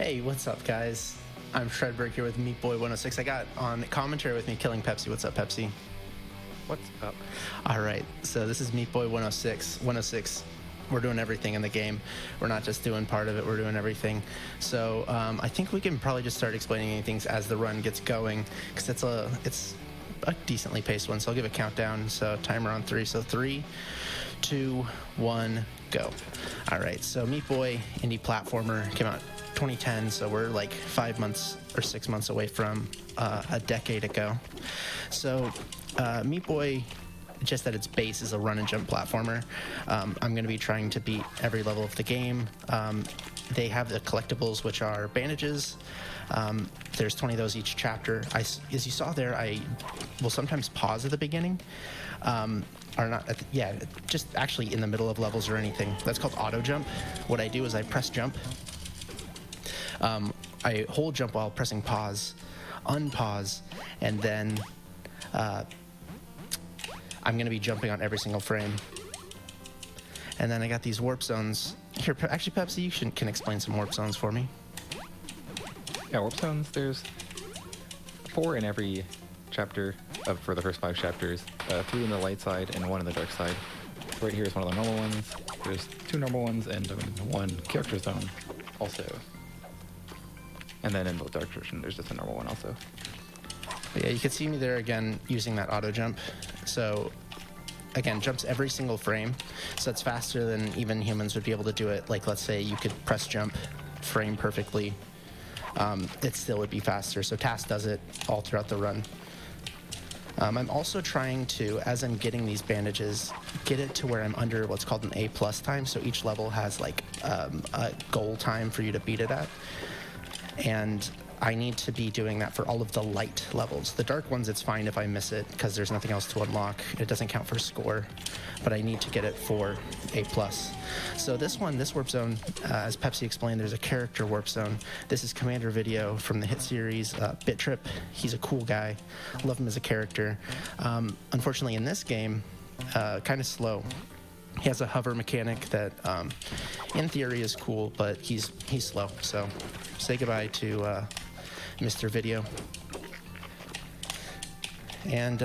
Hey, what's up, guys? I'm Shredberg here with Meatboy106. I got on commentary with me Killing Pepsi. What's up, Pepsi? What's up? All right, so this is Meatboy106. 106. We're doing everything in the game. We're not just doing part of it, we're doing everything. So I think we can probably just start explaining things as the run gets going, because it's a decently paced one. So I'll give a countdown. So timer on 3. So 3, 2, 1, go. All right, so Meat Boy indie platformer came out 2010, so we're like 5 months or 6 months away from a decade ago. So Meat Boy, just at its base, is a run and jump platformer. I'm going to be trying to beat every level of the game. They have the collectibles, which are bandages. There's 20 of those each chapter. As you saw there, I will sometimes pause at the beginning. Or not, just actually in the middle of levels or anything. That's called auto jump. What I do is I press jump. I hold jump while pressing pause, unpause, and then I'm going to be jumping on every single frame. And then I got these warp zones. Here, actually, Pepsi, you can explain some warp zones for me. Yeah, warp zones, there's 4 in every chapter for the first 5 chapters. 3 in the light side and 1 in the dark side. Right here is one of the normal ones. There's 2 normal ones and 1 character zone also. And then in the dark version, there's just a normal one also. But yeah, you can see me there again using that auto jump. So again, jumps every single frame. So it's faster than even humans would be able to do it. Like, let's say you could press jump, frame perfectly. It still would be faster. So Task does it all throughout the run. I'm also trying to, as I'm getting these bandages, get it to where I'm under what's called an A+ time. So each level has like a goal time for you to beat it at. And I need to be doing that for all of the light levels. The dark ones, it's fine if I miss it because there's nothing else to unlock. It doesn't count for score, but I need to get it for A+. So this warp zone, as Pepsi explained, there's a character warp zone. This is Commander Video from the hit series Bit Trip. He's a cool guy. Love him as a character. Unfortunately, in this game, kind of slow. He has a hover mechanic that, in theory, is cool, but he's slow. So say goodbye to Mr. Video. And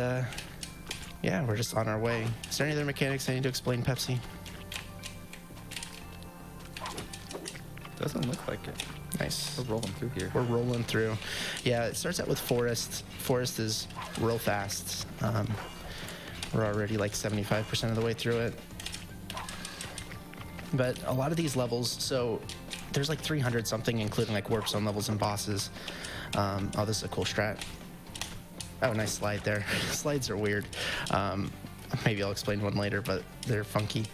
yeah, we're just on our way. Is there any other mechanics I need to explain, Pepsi? Doesn't look like it. Nice. We're rolling through here. We're rolling through. Yeah, it starts out with Forest. Forest is real fast. We're already like 75% of the way through it. But a lot of these levels, so there's like 300 something, including like warp zone levels and bosses. Oh, this is a cool strat. Oh, nice slide there. Slides are weird. Maybe I'll explain one later, but they're funky.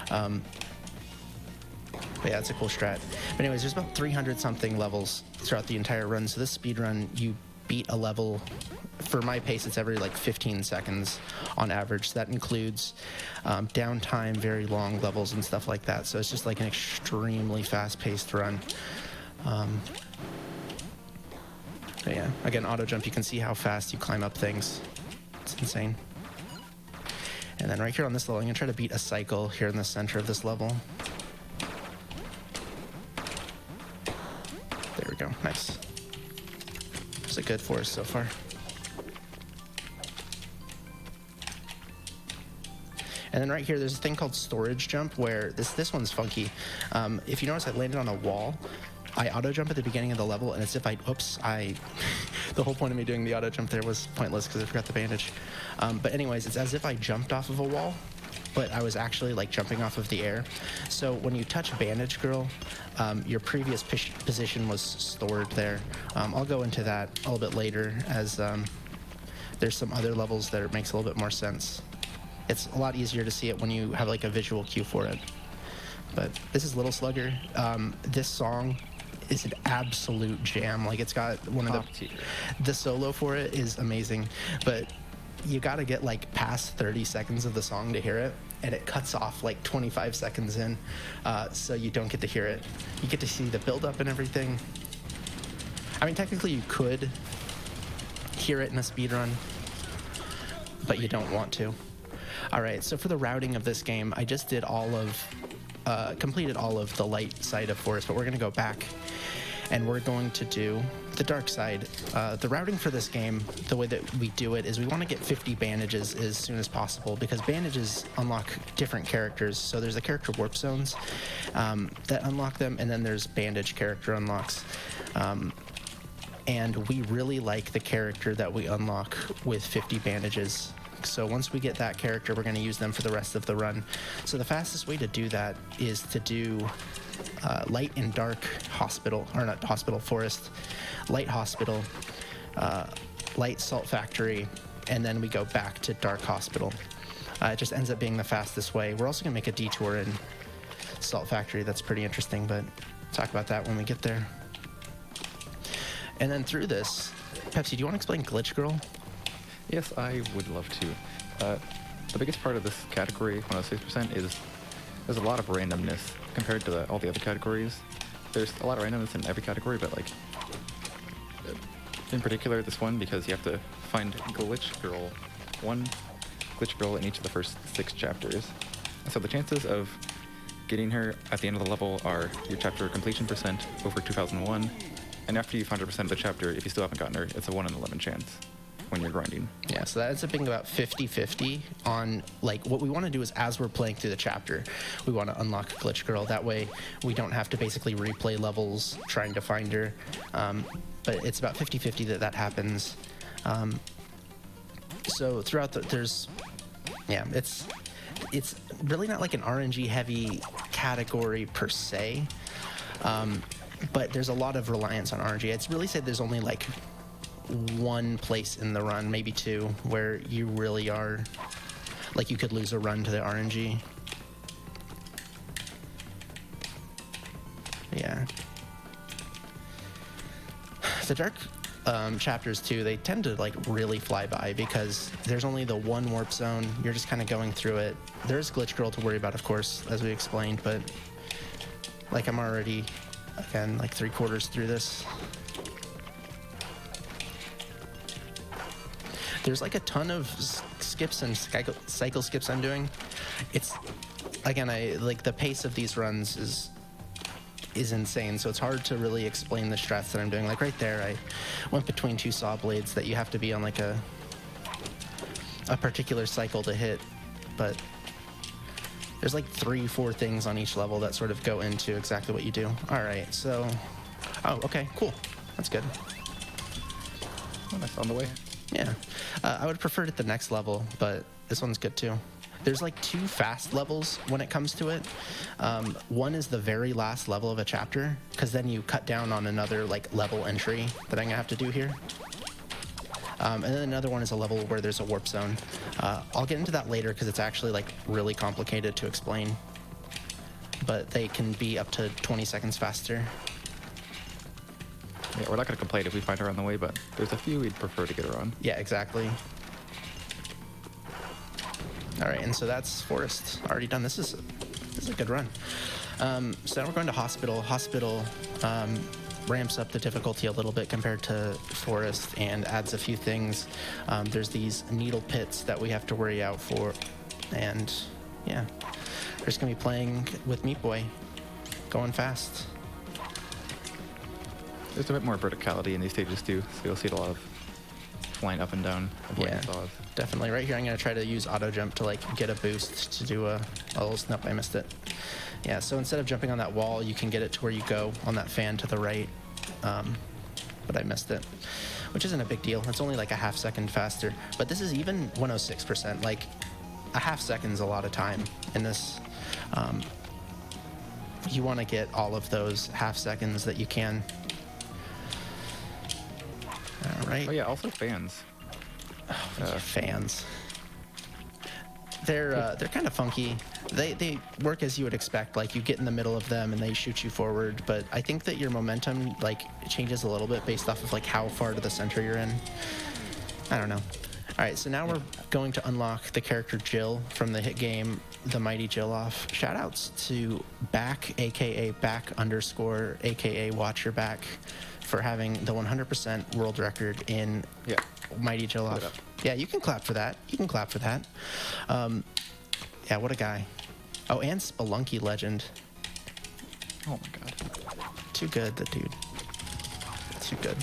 But yeah, it's a cool strat. But anyways, there's about 300 something levels throughout the entire run. So this speed run, you beat a level. For my pace, it's every like 15 seconds on average. So that includes downtime, very long levels and stuff like that. So it's just like an extremely fast-paced run. But yeah, again, auto jump, you can see how fast you climb up things. It's insane. And then right here on this level, I'm gonna try to beat a cycle here in the center of this level. There we go, nice. It's a good for us so far. And then right here, there's a thing called storage jump where this one's funky. If you notice, I landed on a wall. I auto jump at the beginning of the level, and it's if the whole point of me doing the auto jump there was pointless because I forgot the bandage. But anyways, it's as if I jumped off of a wall, but I was actually like jumping off of the air. So when you touch Bandage Girl, your previous position was stored there. I'll go into that a little bit later as there's some other levels that it makes a little bit more sense. It's a lot easier to see it when you have like a visual cue for it. But this is Little Slugger. This song is an absolute jam. Like, it's got one of the solo for it is amazing, but you got to get like past 30 seconds of the song to hear it, and it cuts off like 25 seconds in, so you don't get to hear it. You get to see the build-up and everything. I mean, technically you could hear it in a speedrun, but you don't want to. All right, so for the routing of this game, I just did completed all of the light side of Forest, but we're gonna go back and we're going to do the dark side. The routing for this game, the way that we do it is we want to get 50 bandages as soon as possible, because bandages unlock different characters. So there's the character warp zones that unlock them, and then there's bandage character unlocks. And we really like the character that we unlock with 50 bandages. So once we get that character, we're going to use them for the rest of the run. So the fastest way to do that is to do light and dark hospital, or not hospital, forest, light hospital, light salt factory, and then we go back to dark hospital. It just ends up being the fastest way. We're also going to make a detour in salt factory. That's pretty interesting, but talk about that when we get there. And then through this, Pepsi, do you want to explain Glitch Girl? Yes, I would love to. The biggest part of this category, 106%, is there's a lot of randomness compared to all the other categories. There's a lot of randomness in every category, but like in particular this one, because you have to find Glitch Girl, one Glitch Girl in each of the first 6 chapters. So the chances of getting her at the end of the level are your chapter completion percent over 2001, and after you find 100% of the chapter, if you still haven't gotten her, it's a 1 in 11 chance when you're grinding. Yeah, so that ends up being about 50-50 on, like, what we want to do is as we're playing through the chapter, we want to unlock Glitch Girl. That way we don't have to basically replay levels trying to find her. But it's about 50-50 that happens. So throughout it's really not like an RNG heavy category per se. But there's a lot of reliance on RNG. It's really said there's only like one place in the run, maybe 2, where you really are, like, you could lose a run to the RNG. Yeah. The dark chapters too, they tend to like really fly by because there's only the one warp zone. You're just kind of going through it. There's Glitch Girl to worry about, of course, as we explained, but like I'm already, again, like 3/4 through this. There's like a ton of skips and cycle skips I'm doing. It's, again, I like the pace of these runs is insane, so it's hard to really explain the strats that I'm doing. Like right there, I went between 2 saw blades that you have to be on like a particular cycle to hit, but there's like 3-4 things on each level that sort of go into exactly what you do. All right, so, oh, okay, cool, that's good. Oh, nice, on the way. Yeah, I would prefer it at the next level, but this one's good too. There's like 2 fast levels when it comes to it. One is the very last level of a chapter, because then you cut down on another like level entry that I'm gonna have to do here. And then another one is a level where there's a warp zone. I'll get into that later because it's actually like really complicated to explain, but they can be up to 20 seconds faster. Yeah, we're not going to complain if we find her on the way, but there's a few we'd prefer to get her on. Yeah, exactly. All right, and so that's Forest. Already done. This is a good run. So now we're going to Hospital. Hospital ramps up the difficulty a little bit compared to Forest and adds a few things. There's these needle pits that we have to worry out for, and yeah, we're just going to be playing with Meat Boy, going fast. There's a bit more verticality in these stages too, so you'll see a lot of flying up and down. Yeah, definitely. Right here, I'm going to try to use auto jump to like get a boost to do a little snap. I missed it. Yeah, so instead of jumping on that wall, you can get it to where you go on that fan to the right. But I missed it, which isn't a big deal. It's only like a half second faster. But this is even 106%. Like a half second's a lot of time in this. You want to get all of those half seconds that you can. All right. Oh yeah, also fans. Fans. They're kind of funky. They work as you would expect. Like you get in the middle of them and they shoot you forward. But I think that your momentum like changes a little bit based off of like how far to the center you're in. I don't know. All right, so now we're going to unlock the character Jill from the hit game, The Mighty Jill Off. Shoutouts to Back, aka Back _ aka Watch Your Back, for having the 100% world record in Mighty Jill Off. Yeah, you can clap for that. You can clap for that. Yeah, what a guy. Oh, and Spelunky legend. Oh my god. Too good, the dude. too good.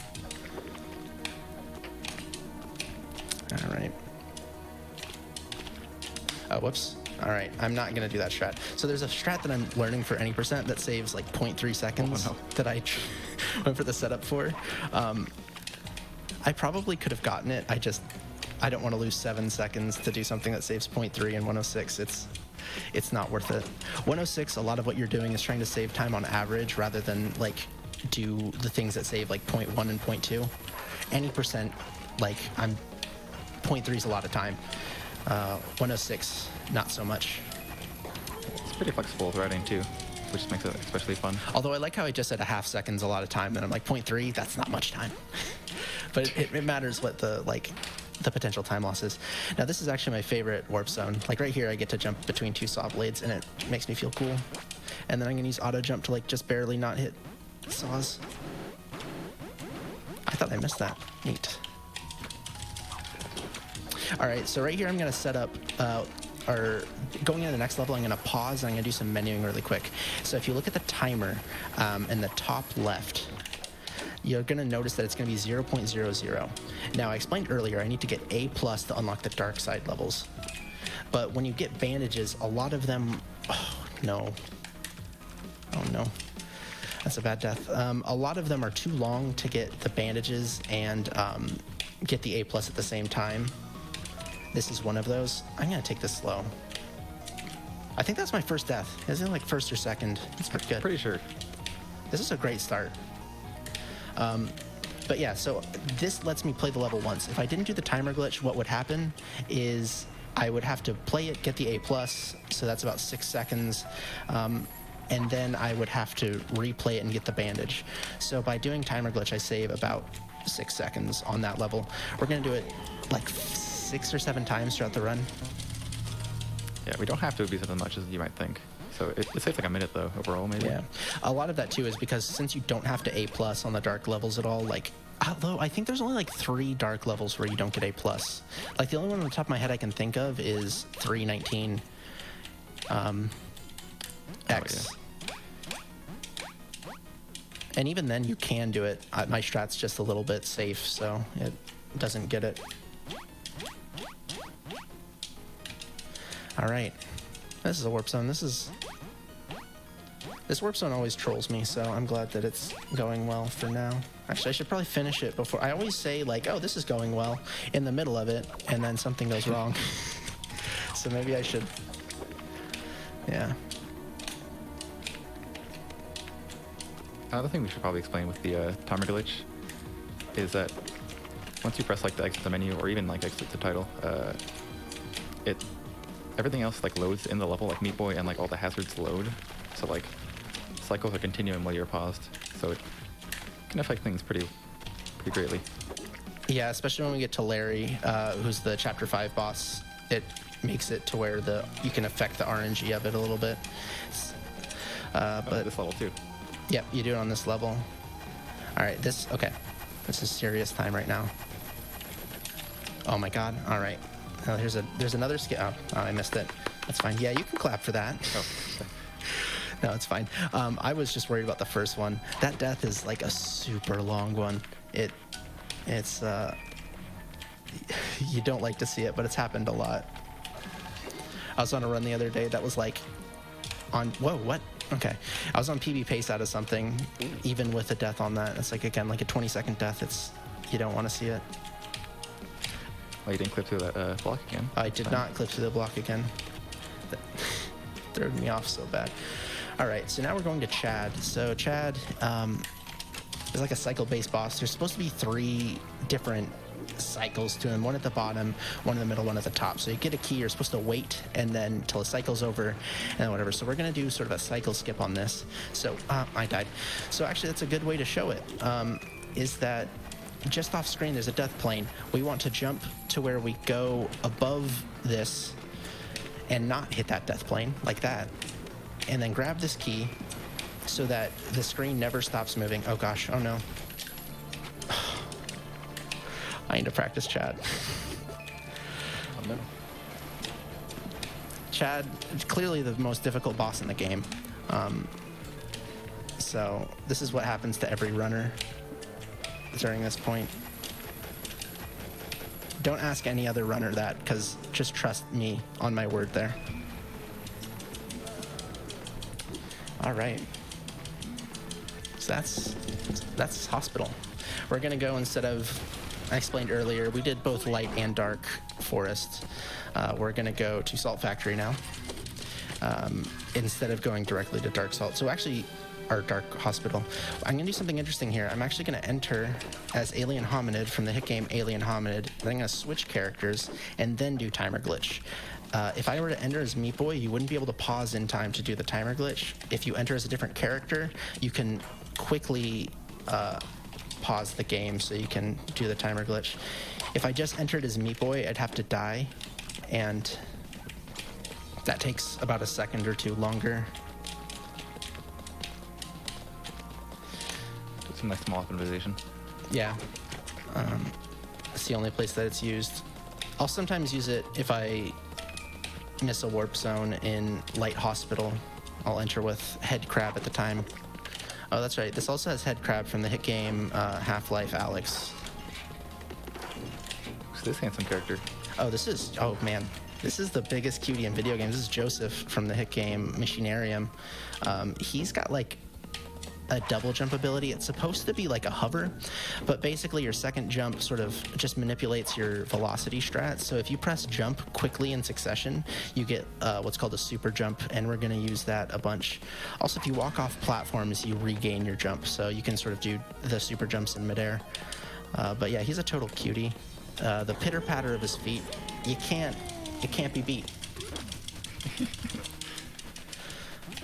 All right. Oh, whoops. All right, I'm not gonna do that strat. So there's a strat that I'm learning for any percent that saves like 0.3 seconds that I went for the setup for. I probably could have gotten it. I don't want to lose 7 seconds to do something that saves 0.3 and 106. It's not worth it. 106, a lot of what you're doing is trying to save time on average rather than like do the things that save like 0.1 and 0.2. Any percent, like 0.3 is a lot of time. 106, not so much. It's pretty flexible with routing too, which makes it especially fun. Although I like how I just said a half second's a lot of time, and I'm like 0.3, that's not much time. But it matters what the potential time loss is. Now this is actually my favorite warp zone. Like right here, I get to jump between 2 saw blades, and it makes me feel cool. And then I'm gonna use auto jump to like just barely not hit saws. I thought I missed that. Neat. All right, so right here I'm gonna set up, or going into the next level, I'm gonna pause and I'm gonna do some menuing really quick. So if you look at the timer in the top left, you're gonna notice that it's gonna be 0.00. Now I explained earlier, I need to get A+ to unlock the dark side levels. But when you get bandages, a lot of them, oh no, that's a bad death. A lot of them are too long to get the bandages and get the A+ at the same time. This is one of those. I'm gonna take this slow. I think that's my first death. Is it like first or second? It's pretty good. Pretty sure. This is a great start. But yeah, so this lets me play the level once. If I didn't do the timer glitch, what would happen is I would have to play it, get the A+, so that's about 6 seconds, and then I would have to replay it and get the bandage. So by doing timer glitch, I save about 6 seconds on that level. We're gonna do it like 6 or 7 times throughout the run. Yeah, we don't have to abuse it as much as you might think. So it takes like a minute though, overall maybe. Yeah, a lot of that too is because since you don't have to A+ on the dark levels at all, like, although I think there's only like 3 dark levels where you don't get A+. Like the only one on the top of my head I can think of is 319 X. Oh, yeah. And even then you can do it. My strat's just a little bit safe, so it doesn't get it. All right, this is a warp zone. This warp zone always trolls me, so I'm glad that it's going well for now. Actually, I should probably finish it before. I always say like, oh, this is going well in the middle of it, and then something goes wrong. So maybe I should, yeah. Another thing we should probably explain with the timer glitch is that once you press like the exit the menu or even like exit the title, everything else like loads in the level, like Meat Boy and like all the hazards load. So like cycles are continuing while you're paused. So it can affect things pretty greatly. Yeah, especially when we get to Larry, who's the Chapter 5 boss. It makes it to where you can affect the RNG of it a little bit. But this level too. Yep, you do it on this level. All right, okay. This is serious time right now. Oh my God, all right. Oh, there's another skill. Oh, I missed it. That's fine. Yeah, you can clap for that. Oh, okay. No, it's fine. I was just worried about the first one. That death is like a super long one. It's you don't like to see it, but it's happened a lot. I was on a run the other day that was like whoa, what? Okay. I was on PB pace out of something, even with a death on that. It's like, again, like a 20-second death. You don't want to see it. Well, you didn't clip through that block again. I did not clip through the block again. That threw me off so bad. All right, so now we're going to Chad. So Chad is like a cycle-based boss. There's supposed to be 3 different cycles to him, one at the bottom, one in the middle, one at the top. So you get a key, you're supposed to wait and then till the cycle's over and whatever. So we're gonna do sort of a cycle skip on this. So I died. So actually that's a good way to show it, is that just off screen there's a death plane. We want to jump to where we go above this and not hit that death plane like that, and then grab this key so that the screen never stops moving. Oh gosh, oh no. I need to practice Chad. Oh, no. Chad is clearly the most difficult boss in the game. So this is what happens to every runner. during this point. Don't ask any other runner that, because just trust me on my word there. All right. So that's hospital. We're gonna go, instead of, I explained earlier, we did both light and dark forest. We're gonna go to Salt Factory now, instead of going directly to Dark Salt. So actually, our Dark Hospital. I'm gonna do something interesting here. I'm actually gonna enter as Alien Hominid from the hit game Alien Hominid. Then I'm gonna switch characters and then do timer glitch. If I were to enter as Meat Boy, you wouldn't be able to pause in time to do the timer glitch. If you enter as a different character, you can quickly pause the game so you can do the timer glitch. If I just entered as Meat Boy, I'd have to die, and that takes about a second or two longer. Some nice small optimization. Yeah. It's the only place that it's used. I'll sometimes use it if I miss a warp zone in Light Hospital. I'll enter with Head Crab at the time. Oh, that's right. This also has Head Crab from the hit game Half-Life Alyx. Who's this handsome character? Oh, oh man. This is the biggest cutie in video games. This is Joseph from the hit game Machinarium. He's got like a double jump ability. It's supposed to be like a hover, but basically your second jump sort of just manipulates your velocity strat. So if you press jump quickly in succession, you get what's called a super jump, and we're going to use that a bunch. Also, if you walk off platforms, you regain your jump, so you can sort of do the super jumps in midair. But yeah, he's a total cutie. The pitter patter of his feet, it can't be beat.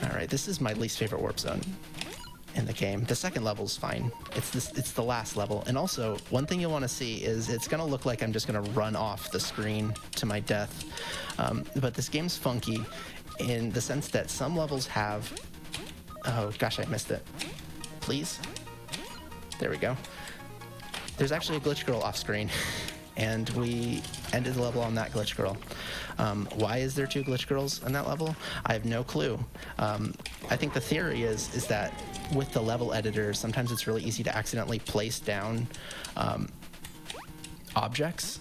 All right, this is my least favorite warp zone in the game. The second level's fine. It's the last level. And also, one thing you'll want to see is it's going to look like I'm just going to run off the screen to my death. But this game's funky in the sense that some levels have... Oh, gosh, I missed it. Please? There we go. There's actually a glitch girl off screen. And we ended the level on that glitch girl. Why is there 2 glitch girls on that level? I have no clue. I think the theory is that with the level editor, sometimes it's really easy to accidentally place down objects.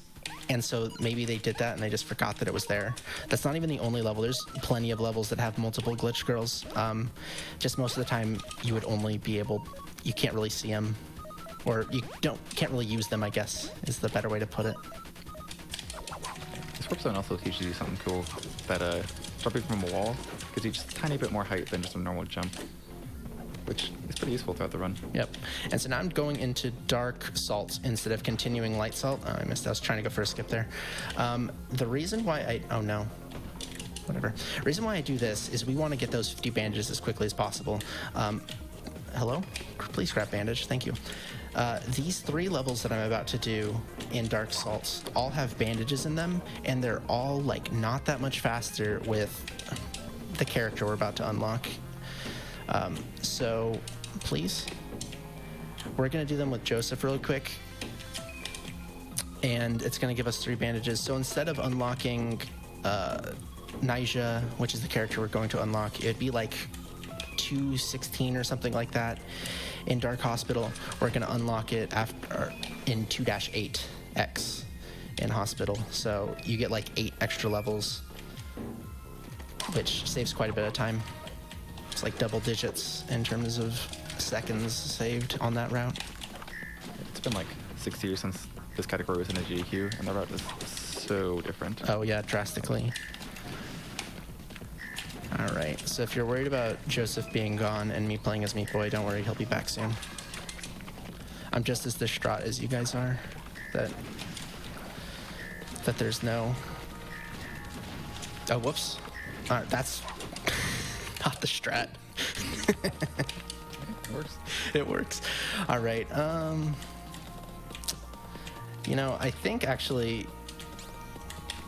And so maybe they did that and they just forgot that it was there. That's not even the only level. There's plenty of levels that have multiple glitch girls. Just most of the time, you would only be able... You can't really see them. Or you can't really use them, I guess, is the better way to put it. This warp zone also teaches you something cool, that jumping from a wall gives you just a tiny bit more height than just a normal jump, which is pretty useful throughout the run. Yep. And so now I'm going into Dark Salt instead of continuing Light Salt. Oh, I missed that. I was trying to go for a skip there. The reason why I... Oh, no. Whatever. The reason why I do this is we want to get those 50 bandages as quickly as possible. Hello? Please grab bandage. Thank you. These 3 levels that I'm about to do in Dark Salts all have bandages in them, and they're all like not that much faster with the character we're about to unlock. So please, we're gonna do them with Joseph really quick, and it's gonna give us 3 bandages. So instead of unlocking Nyjah, which is the character we're going to unlock, it'd be like 2:16 or something like that. In Dark Hospital, we're going to unlock it after in 2-8X in Hospital. So you get like 8 extra levels, which saves quite a bit of time. It's like double digits in terms of seconds saved on that route. It's been like 6 years since this category was in the GQ, and the route is so different. Oh yeah, drastically. All right, so if you're worried about Joseph being gone and me playing as Meat Boy, don't worry, he'll be back soon. I'm just as distraught as you guys are that there's no... Oh, whoops. That's not the strat. It works. It works. All right, you know, I think actually...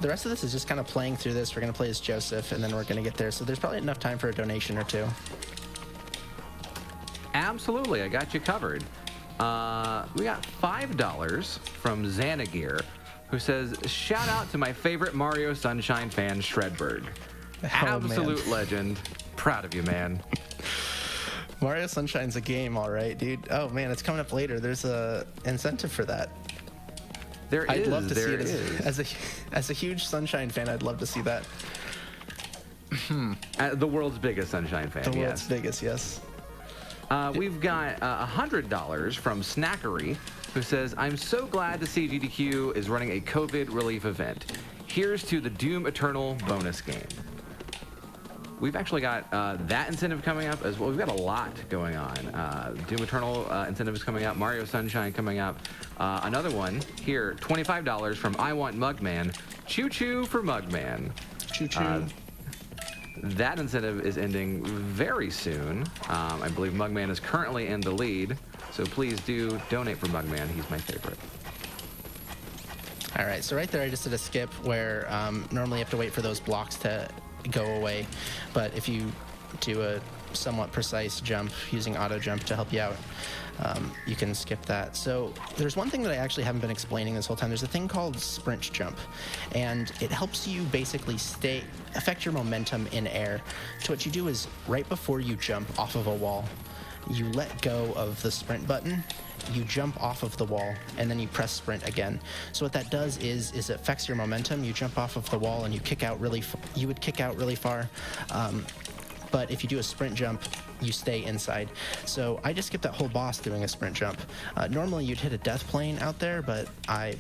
The rest of this is just kind of playing through this. We're going to play as Joseph, and then we're going to get there. So there's probably enough time for a donation or 2. Absolutely. I got you covered. We got $5 from Xanagir, who says, shout out to my favorite Mario Sunshine fan, Shredberg. Absolute legend. Proud of you, man. Mario Sunshine's a game, all right, dude. Oh man, it's coming up later. There's a incentive for that. I'd love to see it as a huge Sunshine fan. I'd love to see that. The world's biggest Sunshine fan. The world's yes. biggest, yes. We've got $100 from Snackery, who says, I'm so glad to see GDQ is running a COVID relief event. Here's to the Doom Eternal bonus game. We've actually got that incentive coming up as well. We've got a lot going on. Doom Eternal incentive is coming up. Mario Sunshine coming up. Another one here, $25 from I Want Mugman. Choo choo for Mugman. Choo choo. That incentive is ending very soon. I believe Mugman is currently in the lead, so please do donate for Mugman. He's my favorite. All right, so right there I just did a skip where normally you have to wait for those blocks to go away, but if you do a somewhat precise jump using auto jump to help you out, you can skip that. So there's one thing that I actually haven't been explaining this whole time. There's a thing called sprint jump, and it helps you basically affect your momentum in air. So what you do is right before you jump off of a wall, you let go of the sprint button, you jump off of the wall, and then you press sprint again. So what that does is it affects your momentum. You jump off of the wall and you kick out really you would kick out really far. But if you do a sprint jump, you stay inside. So I just skipped that whole boss doing a sprint jump. Normally you'd hit a death plane out there, but I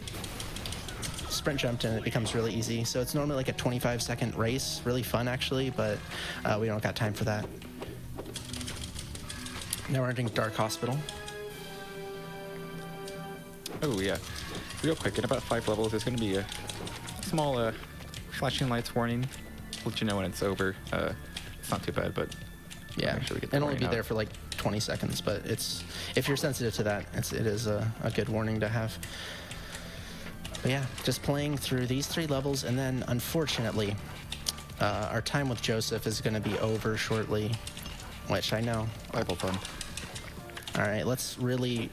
sprint jumped and it becomes really easy. So it's normally like a 25-second race, really fun actually, but we don't got time for that. Now we're entering Dark Hospital. Oh yeah, real quick, in about 5 levels, there's going to be a small flashing lights warning. Let you know when it's over. It's not too bad, but yeah, make sure we get it'll only be there for like 20 seconds, but if you're sensitive to that, it is a good warning to have. But yeah, just playing through these 3 levels, and then unfortunately, our time with Joseph is going to be over shortly, which I know. Bible fun. All right, let's really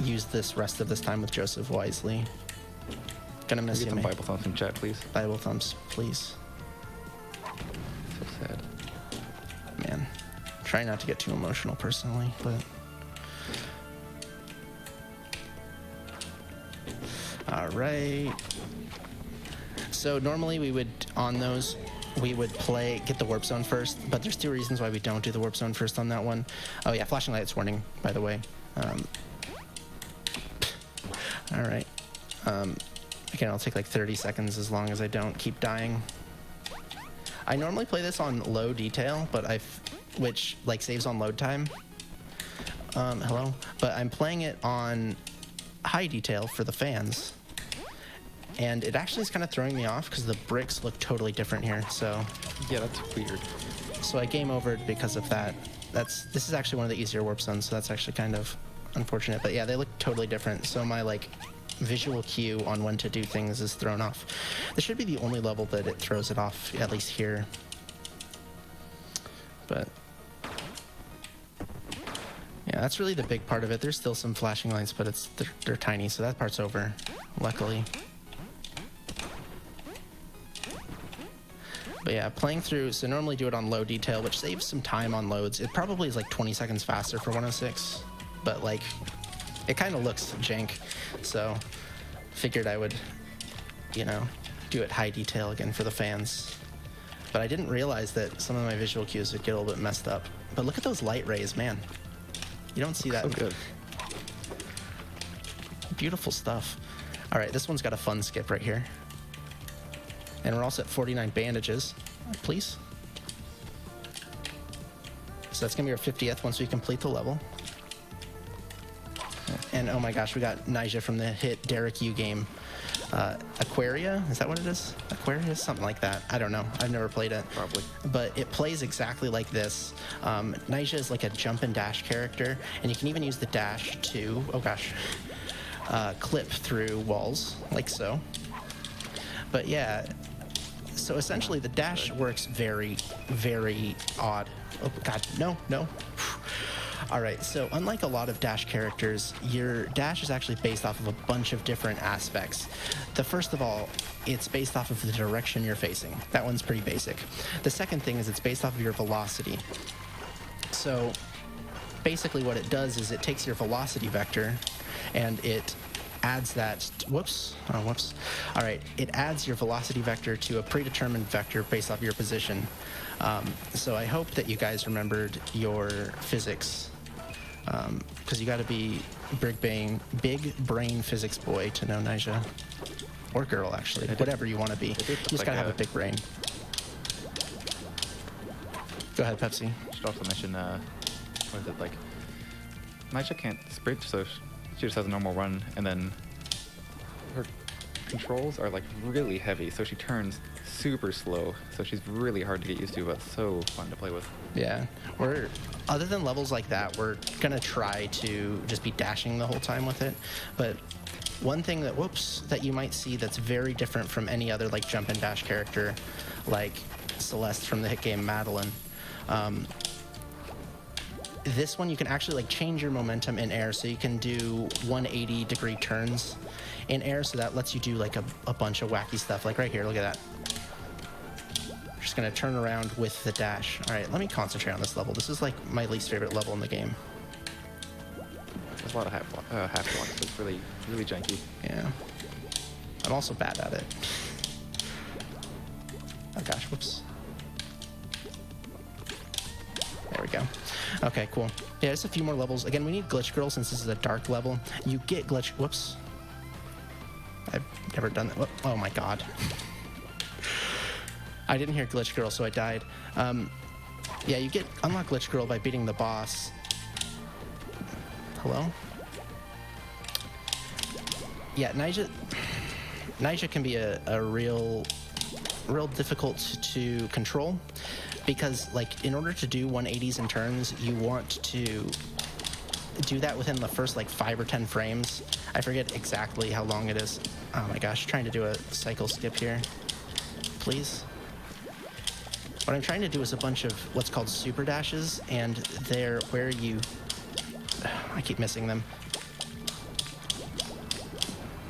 use this rest of this time with Joseph wisely. Gonna miss Get you, some mate. Bible thumbs in chat, please. Bible thumbs, please. So sad. Man, try not to get too emotional personally, but all right. So normally we would get the warp zone first, but there's 2 reasons why we don't do the warp zone first on that one. Oh yeah, flashing lights warning, by the way. All right. Again, I'll take like 30 seconds as long as I don't keep dying. I normally play this on low detail, but which like saves on load time. Hello? But I'm playing it on high detail for the fans. And it actually is kind of throwing me off because the bricks look totally different here. So Yeah, that's weird. So I game overed because of that. This is actually one of the easier warp zones, so that's actually kind of unfortunate. But yeah, they look totally different. So my like visual cue on when to do things is thrown off. This should be the only level that it throws it off, at least here. But yeah, that's really the big part of it. There's still some flashing lights, but they're tiny, so that part's over, luckily. But yeah, playing through, so normally do it on low detail, which saves some time on loads. It probably is like 20 seconds faster for 106, but like, it kind of looks jank, so figured I would, do it high detail again for the fans. But I didn't realize that some of my visual cues would get a little bit messed up. But look at those light rays, man. You don't see that. So good. Beautiful stuff. All right, this one's got a fun skip right here. And we're also at 49 bandages, please. So that's gonna be our 50th once we complete the level. And oh my gosh, we got Nyjah from the hit Derek Yu game. Aquaria, is that what it is? Aquaria, something like that. I don't know, I've never played it. Probably. But it plays exactly like this. Nyjah is like a jump and dash character, and you can even use the dash to, oh gosh, clip through walls, like so. But yeah, so essentially the dash works very, very odd. Oh god, no. All right, so unlike a lot of dash characters, your dash is actually based off of a bunch of different aspects. First of all, it's based off of the direction you're facing. That one's pretty basic. The second thing is it's based off of your velocity. So basically what it does is it takes your velocity vector and it adds that, whoops. All right, it adds your velocity vector to a predetermined vector based off your position. So I hope that you guys remembered your physics, because you got to be big brain physics boy to know Nyjah. Or girl, actually, whatever you want to be. You just got to have a big brain. Go ahead, Pepsi. Should also mention, what is it, like, Nyjah can't sprint, so she just has a normal run, and then her controls are, like, really heavy, so she turns super slow, so she's really hard to get used to, but so fun to play with. Yeah, other than levels like that, we're gonna try to just be dashing the whole time with it, but one thing that you might see that's very different from any other, like, jump and dash character, like Celeste from the hit game Madeline, this one you can actually, like, change your momentum in air, so you can do 180-degree turns in air, so that lets you do, like, a bunch of wacky stuff. Like right here, look at that. Just gonna turn around with the dash. All right, let me concentrate on this level. This is, like, my least favorite level in the game. There's a lot of half blocks, so it's really, really janky. Yeah. I'm also bad at it. Oh gosh, whoops. There we go. Okay, cool. Yeah, there's a few more levels. Again, we need Glitch Girl since this is a dark level. You get Glitch... Whoops. I've never done that. Oh my god. I didn't hear Glitch Girl, so I died. Yeah, you get unlock Glitch Girl by beating the boss. Hello? Yeah, Nyjah can be a real difficult to control, because, like, in order to do 180s and turns, you want to do that within the first, like, 5 or 10 frames. I forget exactly how long it is. Oh my gosh, trying to do a cycle skip here. Please. What I'm trying to do is a bunch of what's called super dashes, and they're where you... I keep missing them.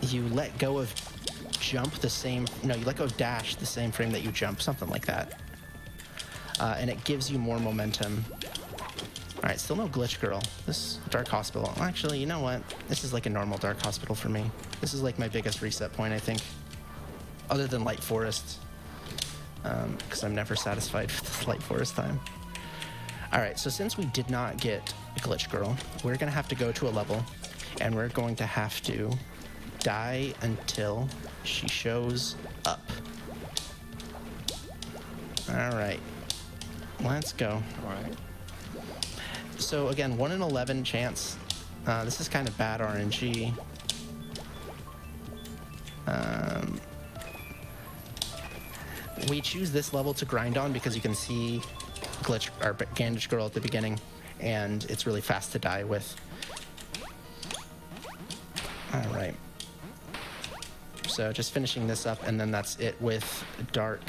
You let go of jump the same... No, you let go of dash the same frame that you jump, something like that. And it gives you more momentum. All right, still no Glitch Girl. This Dark Hospital. Actually, you know what? This is like a normal Dark Hospital for me. This is like my biggest reset point, I think. Other than Light Forest. Because I'm never satisfied with this Light Forest time. All right, so since we did not get Glitch Girl, we're going to have to go to a level, and we're going to have to die until she shows up. All right. Let's go. All right. So again, 1 in 11 chance. This is kind of bad RNG. We choose this level to grind on because you can see Glitch or Bandage Girl at the beginning, and it's really fast to die with. All right. So just finishing this up, and then that's it with Dark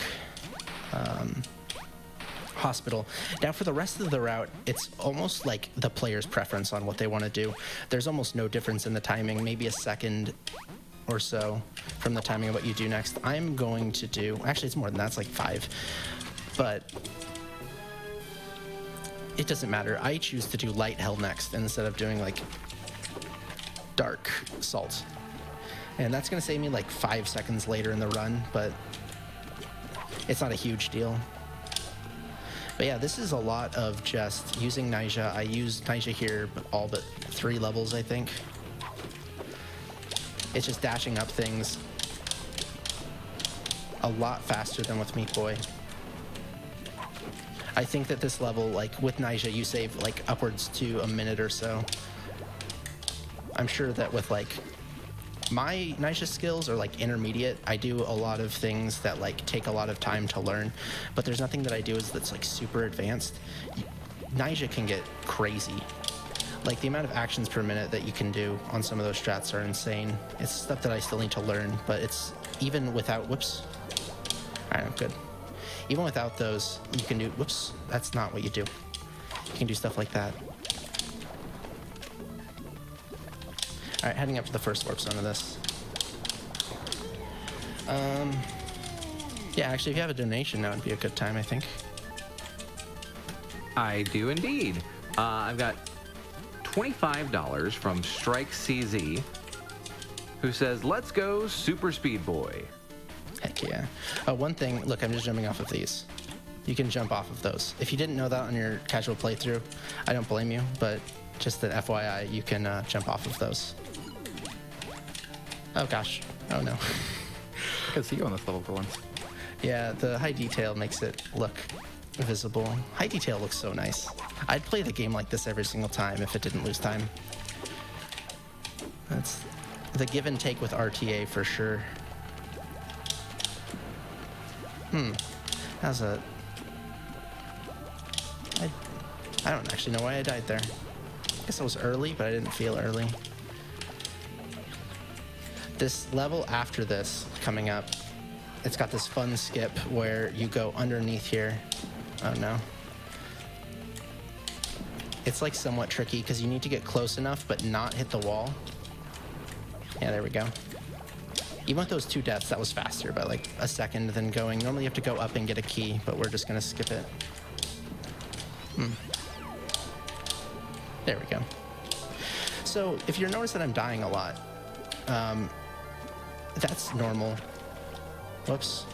Hospital. Now for the rest of the route, it's almost like the player's preference on what they want to do. There's almost no difference in the timing, maybe a second or so from the timing of what you do next. I'm going to do, actually it's more than that, it's like 5, but it doesn't matter. I choose to do Light Hell next instead of doing like Dark Salt. And that's going to save me like 5 seconds later in the run, but it's not a huge deal. But yeah, this is a lot of just using Nyjah. I used Nyjah here all but 3 levels, I think. It's just dashing up things a lot faster than with Meat Boy. I think that this level, like with Nyjah, you save like upwards to a minute or so. I'm sure that with like my Nyjah skills are like intermediate. I do a lot of things that like take a lot of time to learn, but there's nothing that I do that's like super advanced. Nyjah can get crazy. Like the amount of actions per minute that you can do on some of those strats are insane. It's stuff that I still need to learn, but it's even without, whoops. All right, I'm good. Even without those, you can do, whoops, that's not what you do. You can do stuff like that. All right, heading up to the first warp zone of this. Yeah, actually, if you have a donation, that would be a good time, I think. I do indeed. I've got $25 from Strike CZ, who says, "Let's go, Super Speed Boy." Heck yeah. One thing, look, I'm just jumping off of these. You can jump off of those. If you didn't know that on your casual playthrough, I don't blame you, but just an FYI, you can jump off of those. Oh gosh. Oh no. I could see you on this level for once. Yeah, the high detail makes it look visible. High detail looks so nice. I'd play the game like this every single time if it didn't lose time. That's the give and take with RTA for sure. That was a... I don't actually know why I died there. I guess I was early, but I didn't feel early. This level after this coming up, it's got this fun skip where you go underneath here. Oh no. It's like somewhat tricky because you need to get close enough but not hit the wall. Yeah, there we go. Even with those 2 deaths, that was faster by like a second than going. Normally you have to go up and get a key, but we're just gonna skip it. There we go. So if you notice that I'm dying a lot, that's normal. Whoops.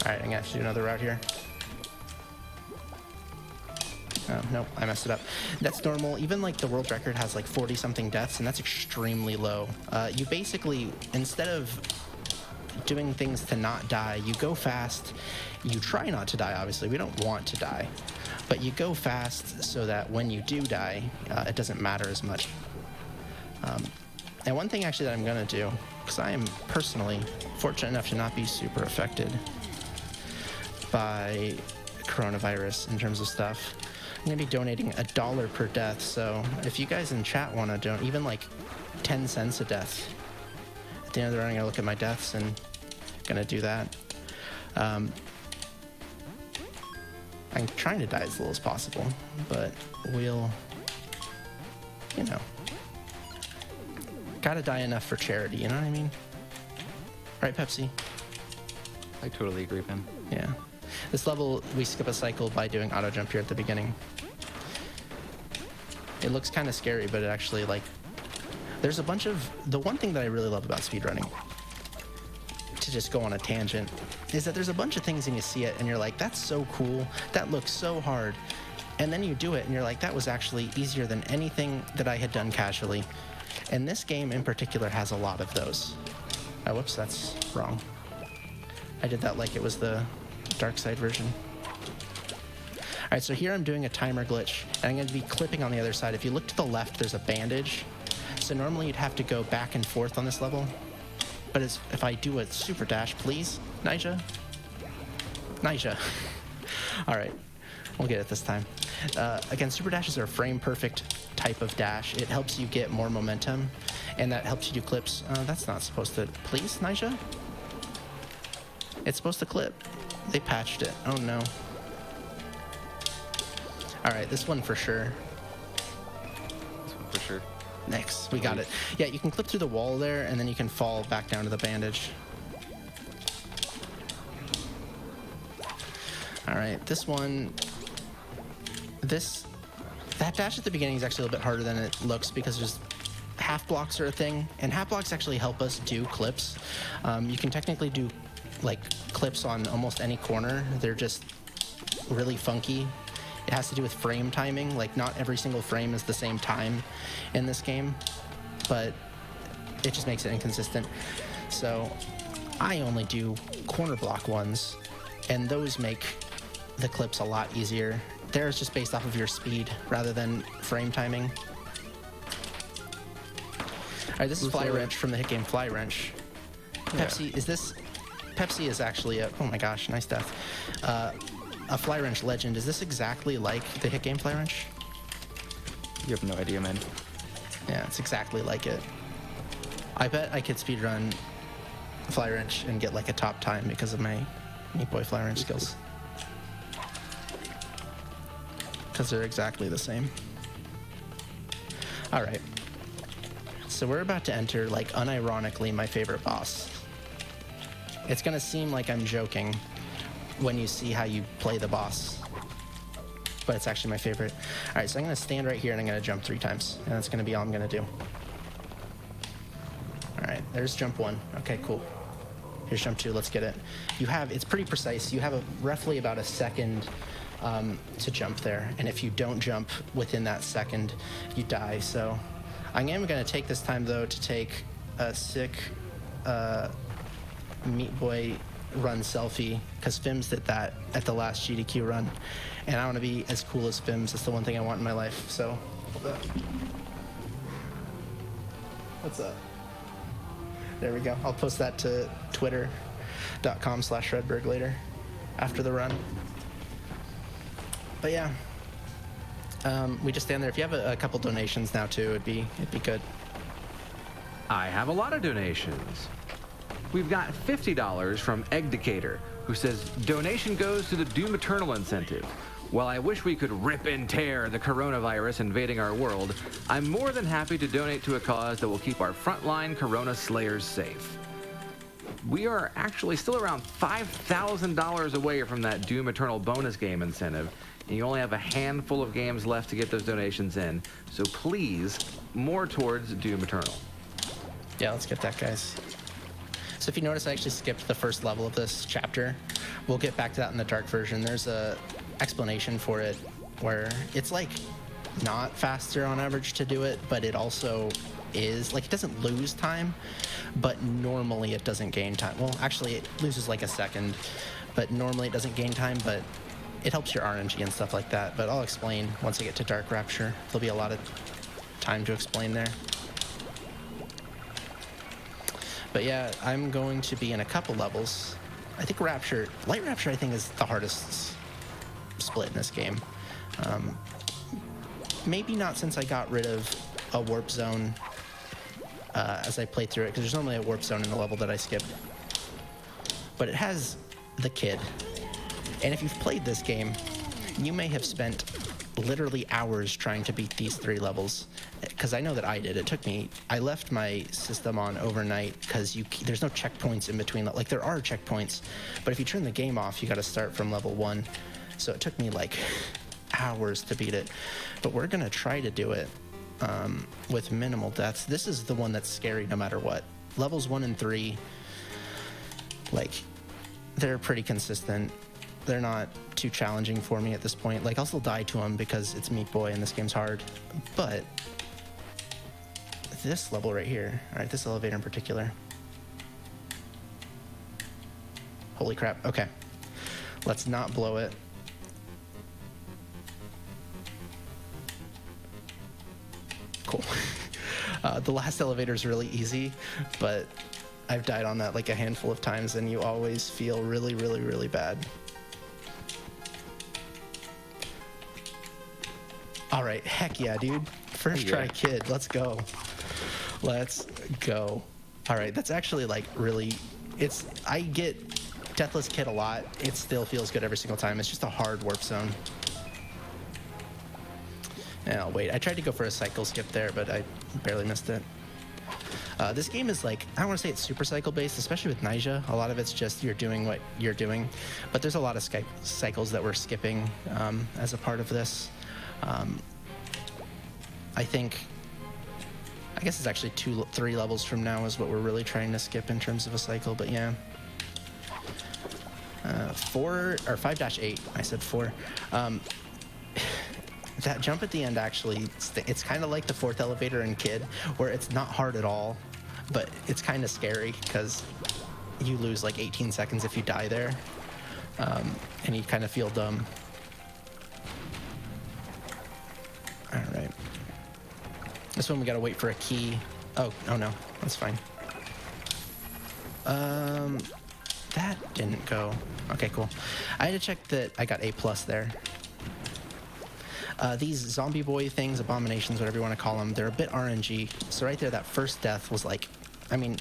All right, I'm gonna have to do another route here. Oh, nope, I messed it up. That's normal. Even like the world record has like 40 something deaths, and that's extremely low. You basically, instead of doing things to not die, you go fast. You try not to die, obviously. We don't want to die. But you go fast so that when you do die, it doesn't matter as much. And one thing actually that I'm gonna do, because I am personally fortunate enough to not be super affected by coronavirus in terms of stuff, I'm gonna be donating $1 per death. So if you guys in chat wanna donate, even like 10 cents a death, at the end of the run I'm gonna look at my deaths and gonna do that. I'm trying to die as little as possible, but we'll, you know, gotta die enough for charity, you know what I mean? Right, Pepsi? I totally agree, Ben. Yeah. This level, we skip a cycle by doing auto jump here at the beginning. It looks kind of scary, but it actually, like, there's a bunch of, the one thing that I really love about speedrunning, to just go on a tangent, is that there's a bunch of things and you see it and you're like, that's so cool, that looks so hard. And then you do it and you're like, that was actually easier than anything that I had done casually. And this game in particular has a lot of those. Oh, whoops, that's wrong. I did that like it was the dark side version. All right, so here I'm doing a timer glitch, and I'm going to be clipping on the other side. If you look to the left, there's a bandage. So normally you'd have to go back and forth on this level. But if I do a super dash, please, Nyjah? Nyjah. All right, we'll get it this time. Again, super dashes are a frame-perfect type of dash. It helps you get more momentum, and that helps you do clips. That's not supposed to... Please, Nyjah? It's supposed to clip. They patched it. Oh, no. All right, this one for sure. This one for sure. Next, we got it. Yeah, you can clip through the wall there, and then you can fall back down to the bandage. All right, this one... That dash at the beginning is actually a little bit harder than it looks because just half blocks are a thing, and half blocks actually help us do clips. You can technically do like clips on almost any corner. They're just really funky. It has to do with frame timing. Like not every single frame is the same time in this game, but it just makes it inconsistent. So I only do corner block ones, and those make the clips a lot easier. Theirs just based off of your speed rather than frame timing. All right, this is Fly Wrench from the hit game Fly Wrench. Pepsi, Yeah. is this... Pepsi is actually a... Oh my gosh, nice death. A Fly Wrench legend. Is this exactly like the hit game Fly Wrench? You have no idea, man. Yeah, it's exactly like it. I bet I could speedrun Fly Wrench and get like a top time because of my Meat Boy Fly Wrench skills. Because they're exactly the same. All right. So we're about to enter, like, unironically, my favorite boss. It's gonna seem like I'm joking when you see how you play the boss. but it's actually my favorite. All right, so I'm gonna stand right here and I'm gonna jump 3 times, and that's gonna be all I'm gonna do. All right, there's jump 1. Okay, cool. Here's jump 2. Let's get it. It's pretty precise. You have roughly about a second to jump there, and if you don't jump within that second, you die. So I am gonna take this time though to take a sick Meat Boy run selfie, because Fims did that at the last GDQ run, and I want to be as cool as Fims. That's the one thing I want in my life. So hold up. What's up? There we go. I'll post that to twitter.com/shredberg later after the run. But yeah, we just stand there. If you have a couple donations now too, it'd be good. I have a lot of donations. We've got $50 from Egdicator, who says, donation goes to the Doom Eternal incentive. While I wish we could rip and tear the coronavirus invading our world, I'm more than happy to donate to a cause that will keep our frontline corona slayers safe. We are actually still around $5,000 away from that Doom Eternal bonus game incentive, and you only have a handful of games left to get those donations in, so please, more towards Doom Eternal. Yeah, let's get that, guys. So if you notice, I actually skipped the first level of this chapter. We'll get back to that in the dark version. There's a explanation for it where it's like not faster on average to do it, but it also is like it doesn't lose time, but normally it doesn't gain time. Well, actually it loses like a second, but normally it doesn't gain time, but it helps your RNG and stuff like that. But I'll explain once I get to Dark Rapture. There'll be a lot of time to explain there. But yeah, I'm going to be in a couple levels. I think Light Rapture I think is the hardest split in this game. Maybe not since I got rid of a warp zone as I play through it, because there's normally a warp zone in the level that I skip. But it has the kid. And if you've played this game, you may have spent literally hours trying to beat these 3 levels, because I know that I did. I left my system on overnight because there's no checkpoints in between. Like, there are checkpoints, but if you turn the game off, you got to start from level 1. So it took me like hours to beat it, but we're gonna try to do it with minimal deaths. This is the one that's scary no matter what. Levels 1 and 3, like, they're pretty consistent. They're not too challenging for me at this point. Like, I'll still die to them because it's Meat Boy and this game's hard. But this level right here, all right, this elevator in particular. Holy crap. Okay. Let's not blow it. Cool. The last elevator is really easy, but I've died on that like a handful of times, and you always feel really, really, really bad. All right, heck yeah, dude. First try kid, let's go. Let's go. All right, that's actually like really, I get Deathless Kid a lot. It still feels good every single time. It's just a hard warp zone. Oh, wait, I tried to go for a cycle skip there, but I barely missed it. This game is like, I don't want to say it's super cycle based, especially with Nyjah. A lot of it's just you're doing what you're doing, but there's a lot of cycles that we're skipping as a part of this. I guess it's actually 3 levels from now is what we're really trying to skip in terms of a cycle, but yeah. 5-8, I said 4. That jump at the end actually, it's kind of like the 4th elevator in Kid, where it's not hard at all, but it's kind of scary because you lose like 18 seconds if you die there, and you kind of feel dumb. All right. This one we gotta wait for a key. Oh no, that's fine. That didn't go. Okay, cool. I had to check that I got A+ there. These zombie boy things, abominations, whatever you want to call them, they're a bit RNG. So right there, that first death was like, I mean,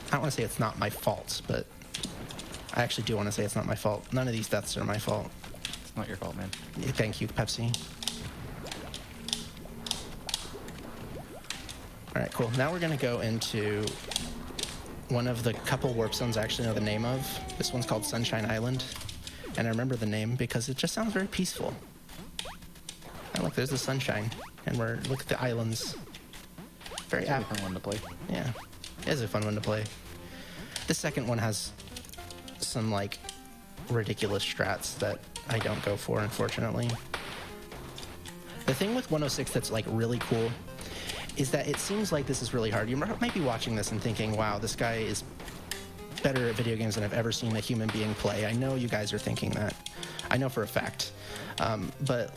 I don't want to say it's not my fault, but I actually do want to say it's not my fault. None of these deaths are my fault. It's not your fault, man. Thank you, Pepsi. All right, cool. Now we're going to go into one of the couple warp zones I actually know the name of. This one's called Sunshine Island. And I remember the name because it just sounds very peaceful. And look, there's the sunshine, and look at the islands. Very It's a apt. fun one to play. Yeah, it is a fun one to play. The second one has some like ridiculous strats that I don't go for, unfortunately. The thing with 106 that's like really cool is that it seems like this is really hard. You might be watching this and thinking, wow, this guy is better at video games than I've ever seen a human being play. I know you guys are thinking that. I know for a fact. But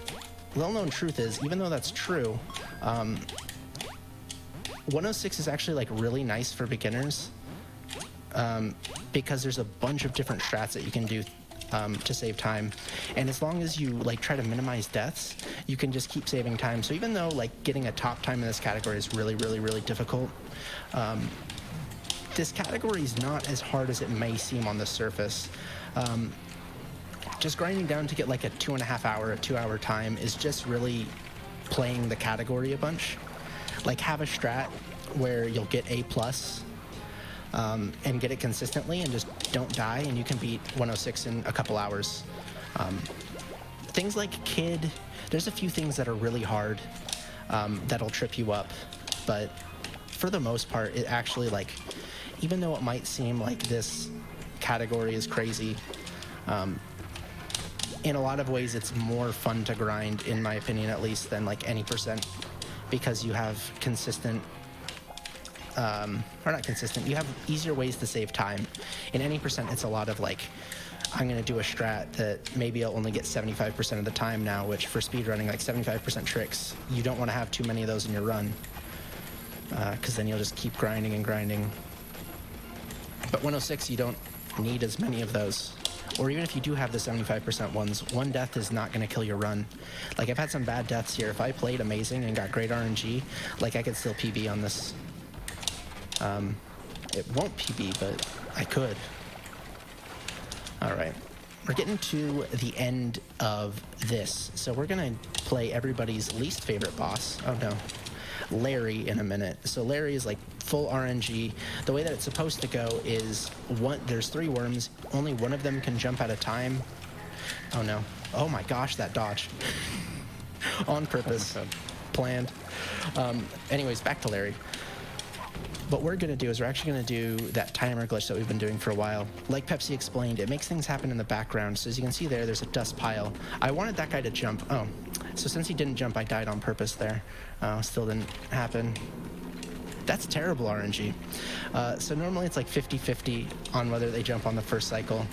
well-known truth is, even though that's true, 106 is actually like really nice for beginners because there's a bunch of different strats that you can do to save time, and as long as you like try to minimize deaths, you can just keep saving time. So even though like getting a top time in this category is really difficult, this category is not as hard as it may seem on the surface. Just grinding down to get like a 2.5 hour, a 2 hour time is just really playing the category a bunch. Like have a strat where you'll get A+, and get it consistently and just don't die, and you can beat 106 in a couple hours. Things like Kid, there's a few things that are really hard that'll trip you up, but for the most part, it actually, like, even though it might seem like this category is crazy, in a lot of ways it's more fun to grind, in my opinion at least, than like any percent, because you have consistent or not consistent, you have easier ways to save time. In any percent, it's a lot of like, I'm going to do a strat that maybe I'll only get 75% of the time now, which for speedrunning, like 75% tricks, you don't want to have too many of those in your run, because then you'll just keep grinding and grinding. But 106, you don't need as many of those. Or even if you do have the 75% ones, one death is not going to kill your run. Like, I've had some bad deaths here. If I played amazing and got great RNG, like, I could still PB on this. It won't PB, but I could. All right. We're getting to the end of this. So we're going to play everybody's least favorite boss. Oh, no. Larry in a minute. So Larry is like full RNG. The way that it's supposed to go is there's 3 worms. Only one of them can jump at a time. Oh, no. Oh, my gosh, that dodge. On purpose. Planned. Anyways, back to Larry. What we're going to do is we're actually going to do that timer glitch that we've been doing for a while. Like Pepsi explained, it makes things happen in the background. So as you can see there's a dust pile. I wanted that guy to jump. Oh, so since he didn't jump, I died on purpose there. Still didn't happen. That's terrible RNG. So normally it's like 50-50 on whether they jump on the first cycle.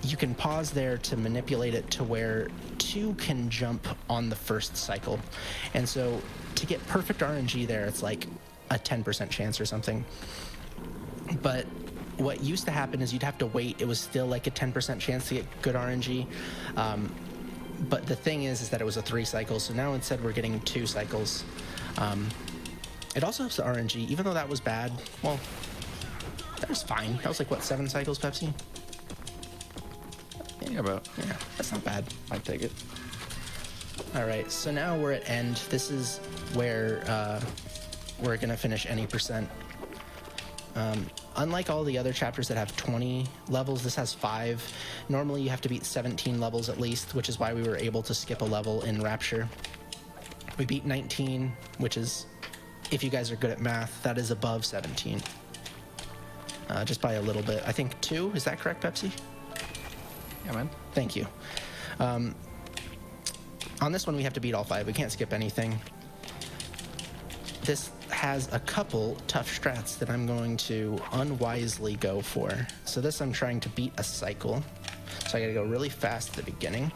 You can pause there to manipulate it to where 2 can jump on the first cycle. And so to get perfect RNG there, it's like a 10% chance or something. But what used to happen is you'd have to wait. It was still like a 10% chance to get good RNG. But the thing is that it was a 3 cycles. So now instead we're getting 2 cycles. It also helps the RNG, even though that was bad. Well, that was fine. That was like, what, 7 cycles, Pepsi? Yeah, about. Yeah, that's not bad. I'd take it. All right, so now we're at end. This is where we're going to finish any percent. Unlike all the other chapters that have 20 levels, this has 5. Normally you have to beat 17 levels at least, which is why we were able to skip a level in Rapture. We beat 19, which is, if you guys are good at math, that is above 17. Just by a little bit. I think 2, is that correct, Pepsi? Yeah, man. Thank you. On this one, we have to beat all 5. We can't skip anything. This has a couple tough strats that I'm going to unwisely go for. So this, I'm trying to beat a cycle. So I gotta go really fast at the beginning.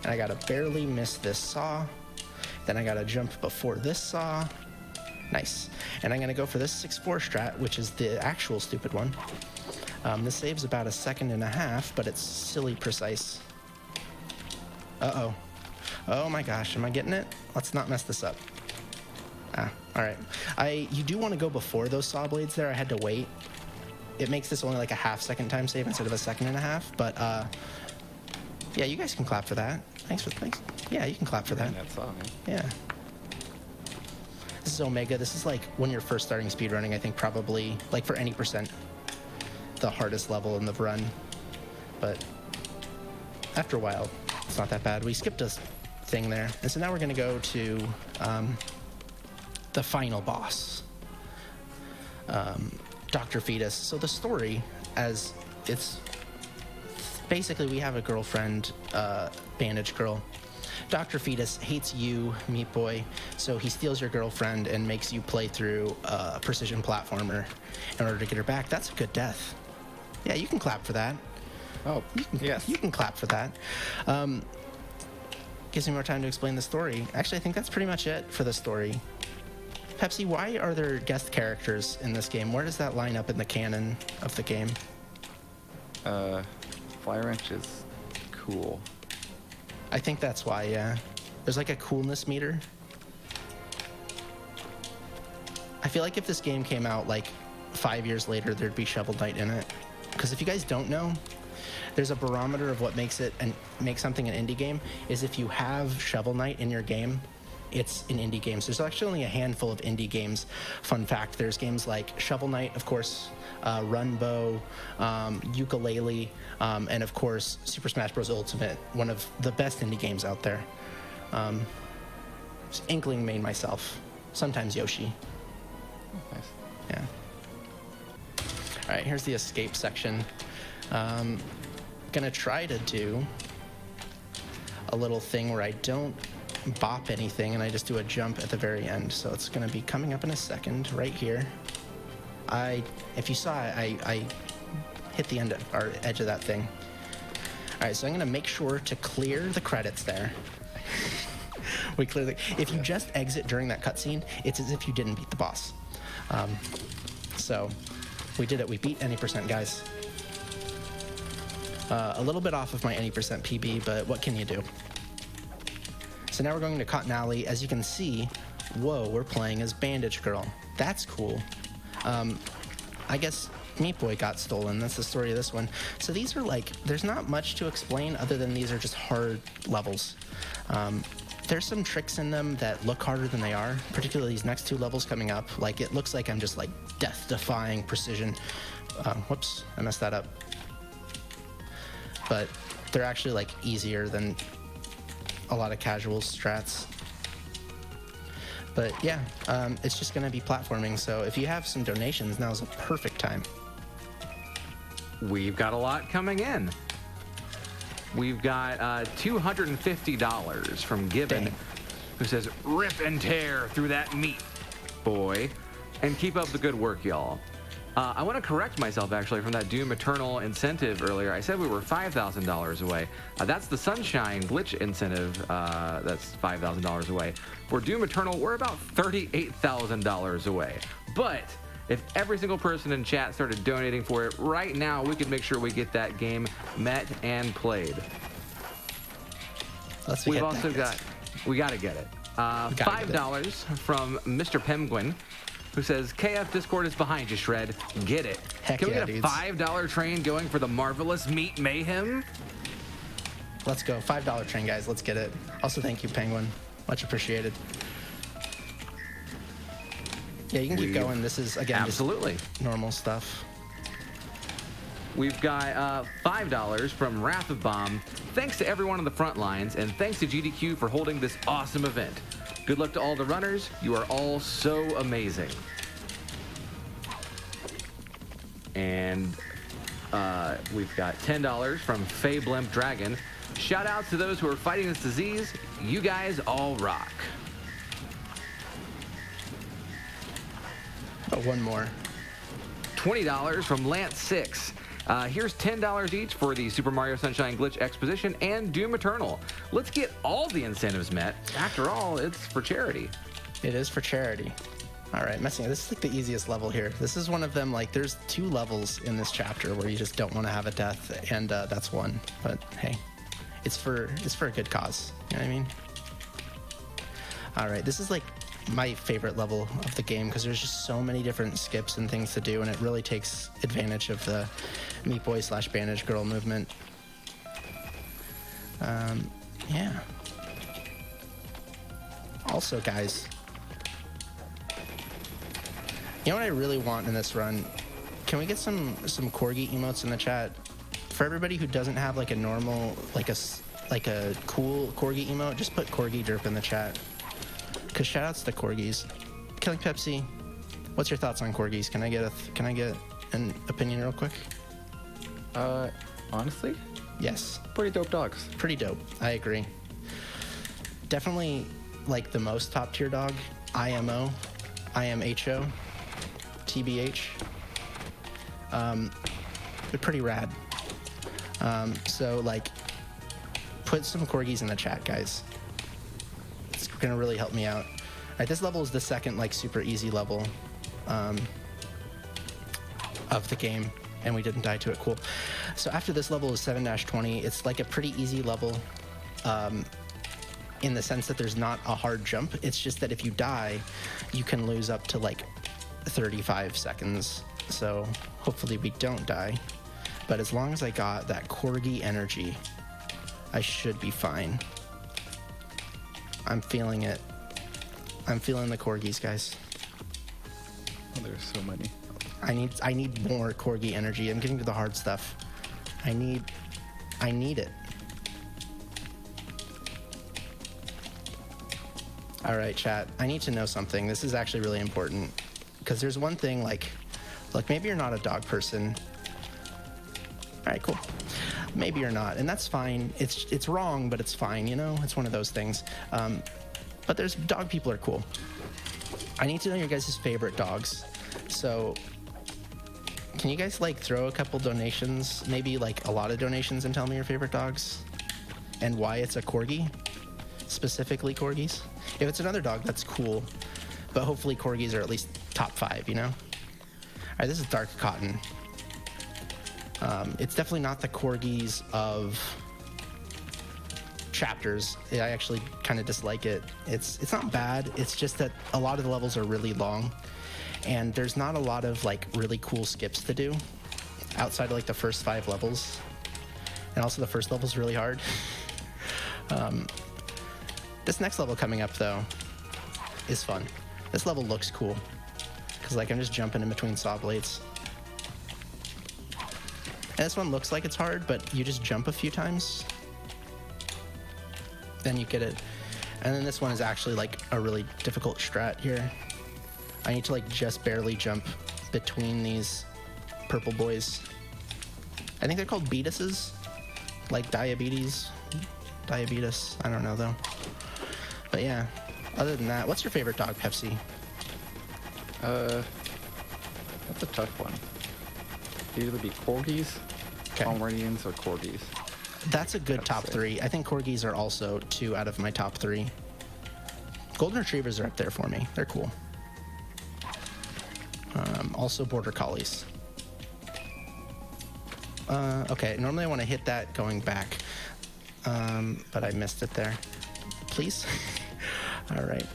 And I gotta barely miss this saw. Then I gotta jump before this saw. Nice. And I'm gonna go for this 6-4 strat, which is the actual stupid one. This saves about 1.5 seconds, but it's silly precise. Uh-oh. Oh my gosh, am I getting it? Let's not mess this up. Ah, all right. You do want to go before those saw blades there. I had to wait. It makes this only like a 1/2 second time save instead of 1.5 seconds, but yeah, you guys can clap for that. Thanks. Yeah, you can clap for that. That saw, man. Yeah. This is Omega. This is like when you're first starting speedrunning, I think probably, like for any percent, the hardest level in the run. But after a while, It's not that bad. We skipped a thing there. And so now we're going to go to the final boss, Dr. Fetus. So the story, as it's basically, we have a girlfriend, Bandage Girl. Dr. Fetus hates you, Meat Boy, so he steals your girlfriend and makes you play through a precision platformer in order to get her back. That's a good death. Yeah, you can clap for that. Oh, yes. You can clap for that. Gives me more time to explain the story. Actually, I think that's pretty much it for the story. Pepsi, why are there guest characters in this game? Where does that line up in the canon of the game? Fly Wrench is cool. I think that's why, yeah. There's like a coolness meter. I feel like if this game came out like 5 years later, there'd be Shovel Knight in it. Because if you guys don't know, there's a barometer of what makes it and makes something an indie game is if you have Shovel Knight in your game, it's an indie game. So there's actually only a handful of indie games. Fun fact, there's games like Shovel Knight, of course, Runbow, Yooka-Laylee, and of course, Super Smash Bros. Ultimate, one of the best indie games out there. Inkling made myself, sometimes Yoshi. Oh, nice. Yeah. All right, here's the escape section. Gonna try to do a little thing where I don't bop anything and I just do a jump at the very end. So it's gonna be coming up in a second right here. If you saw it, I hit the end of, or edge of that thing. All right, so I'm gonna make sure to clear the credits there. We clear the, if you just exit during that cutscene, it's as if you didn't beat the boss. So we did it, we beat any percent, guys. A little bit off of my any percent PB, but what can you do? So now we're going to Cotton Alley. As you can see, whoa, we're playing as Bandage Girl. That's cool. I guess Meat Boy got stolen. That's the story of this one. So these are like, there's not much to explain other than these are just hard levels. There's some tricks in them that look harder than they are, particularly these next two levels coming up. Like, it looks like I'm just like death-defying precision. Whoops, I messed that up. But they're actually like easier than a lot of casual strats. But yeah, it's just gonna be platforming, so if you have some donations, now's a perfect time. We've got a lot coming in. We've got $250 from Gibbon, Dang. who says, "Rip and tear through that meat, boy, and keep up the good work, y'all." I want to correct myself, actually, from that Doom Eternal incentive earlier. I said we were $5,000 away. That's the Sunshine Glitch incentive. That's $5,000 away. For Doom Eternal, we're about $38,000 away. But if every single person in chat started donating for it right now, we could make sure we get that game met and played. We've also got, we got to get it. $5 from Mr. Penguin, who says, "KF Discord is behind you, Shred. Get it." Heck Can we yeah, get a dudes. $5 train going for the marvelous Meat Mayhem? Let's go, $5 train, guys, let's get it. Also, thank you, Penguin, much appreciated. Yeah, you can keep going. This is, again, Absolutely. just normal stuff. We've got $5 from Wrath of Bomb. "Thanks to everyone on the front lines, and thanks to GDQ for holding this awesome event. Good luck to all the runners. You are all so amazing." And we've got $10 from Faye Blimp Dragon. "Shout out to those who are fighting this disease. You guys all rock." Oh, one more. $20 from Lance 6. Here's $10 each for the Super Mario Sunshine Glitch Exposition and Doom Eternal. Let's get all the incentives met. After all, it's for charity. It is for charity. All right, messing. This is like the easiest level here. This is one of them. Like, there's 2 levels in this chapter where you just don't want to have a death, and that's one. But hey, it's for a good cause. You know what I mean? All right, this is like my favorite level of the game because there's just so many different skips and things to do, and it really takes advantage of the Meat Boy / Bandage Girl movement. Yeah. Also, guys, you know what I really want in this run? Can we get some Corgi emotes in the chat? For everybody who doesn't have like a normal, like a like a cool corgi emote, just put corgi derp in the chat. Cause shoutouts to corgis. Killing Pepsi, what's your thoughts on corgis? Can I get an opinion real quick? Honestly, Yes. pretty dope dogs. Pretty dope. I agree. Definitely like the most top tier dog. IMO, IMHO, TBH. They're pretty rad. So like, put some corgis in the chat, guys. It's gonna really help me out. All right, this level is the second like super easy level of the game, and we didn't die to it. Cool. So after this level is 7-20. It's like a pretty easy level in the sense that there's not a hard jump. It's just that if you die, you can lose up to like 35 seconds. So hopefully we don't die. But as long as I got that corgi energy, I should be fine. I'm feeling it. I'm feeling the corgis, guys. Oh, there's so many. I need more corgi energy. I'm getting to the hard stuff. I need it. All right, chat. I need to know something. This is actually really important because there's one thing like maybe you're not a dog person. All right, cool. Maybe you're not, and that's fine. It's wrong, but it's fine. You know, it's one of those things. But there's dog people are cool. I need to know your guys' favorite dogs. So can you guys like throw a couple donations, maybe like a lot of donations, and tell me your favorite dogs and why it's a corgi, specifically corgis. If it's another dog, that's cool, but hopefully corgis are at least top 5, you know? All right, this is Dark Cotton. It's definitely not the corgis of chapters. I actually kind of dislike it. It's not bad. It's just that a lot of the levels are really long, and there's not a lot of like really cool skips to do outside of like the first 5 levels, and also the first level is really hard. This next level coming up though is fun. This level looks cool because like I'm just jumping in between saw blades. And this one looks like it's hard, but you just jump a few times, then you get it. And then this one is actually like a really difficult strat here. I need to like just barely jump between these purple boys. I think they're called beatuses, like diabetes, I don't know though. But yeah, other than that, what's your favorite dog, Pepsi? That's a tough one. It'd either be corgis, Pomeranians, or corgis. That's a good top 3. I think corgis are also 2 out of my top 3. Golden retrievers are up there for me. They're cool. Also border collies. Okay, normally I want to hit that going back, but I missed it there. Please? All right.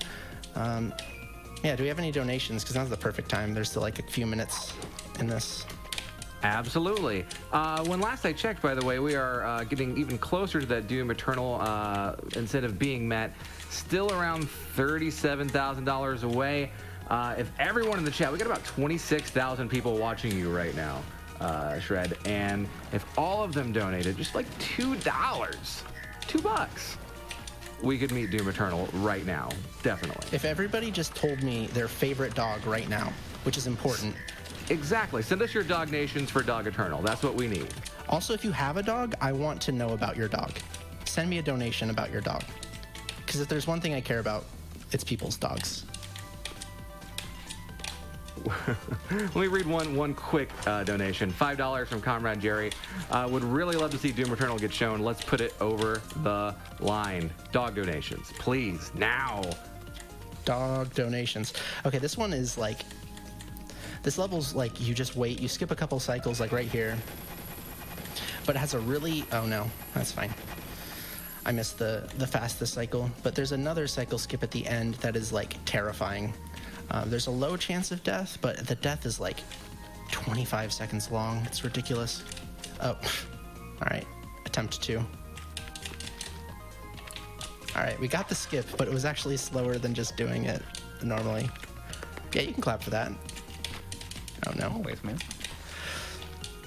Yeah, do we have any donations? Because now's the perfect time. There's still like a few minutes in this. Absolutely. When last I checked, by the way, we are getting even closer to that Doom Eternal incentive being met. Still around $37,000 away. If everyone in the chat, we got about 26,000 people watching you right now, Shred. And if all of them donated just like $2, we could meet Doom Eternal right now. Definitely. If everybody just told me their favorite dog right now, which is important. Exactly. Send us your dog nations for Dog Eternal. That's what we need. Also, if you have a dog, I want to know about your dog. Send me a donation about your dog. Because if there's one thing I care about, it's people's dogs. Let me read one quick donation. $5 from Comrade Jerry. Would really love to see Doom Eternal get shown. Let's put it over the line. Dog donations, please, now. Dog donations. Okay, this one is like, this level's like you just wait, you skip a couple cycles like right here. But it has a really, oh no, that's fine. I missed the fastest cycle, but there's another cycle skip at the end that is like terrifying. There's a low chance of death, but the death is like 25 seconds long. It's ridiculous. Oh, all right, attempt 2. All right, we got the skip, but it was actually slower than just doing it normally. Yeah, you can clap for that. Oh no. Always, man.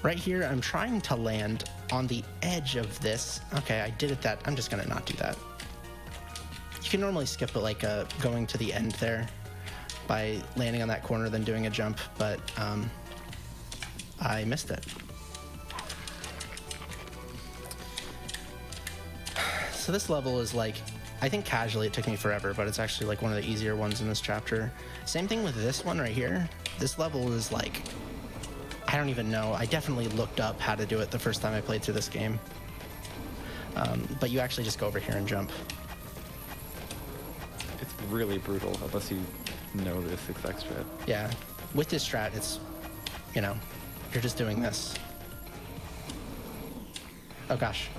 Right here, I'm trying to land on the edge of this. Okay, I did it that. I'm just gonna not do that. You can normally skip it, like going to the end there by landing on that corner, then doing a jump, but I missed it. So this level is like, I think casually it took me forever, but it's actually like one of the easier ones in this chapter. Same thing with this one right here. This level is like, I don't even know. I definitely looked up how to do it the first time I played through this game. But you actually just go over here and jump. It's really brutal unless you know this exact strat. Yeah. With this strat, it's, you know, you're just doing this. Oh gosh.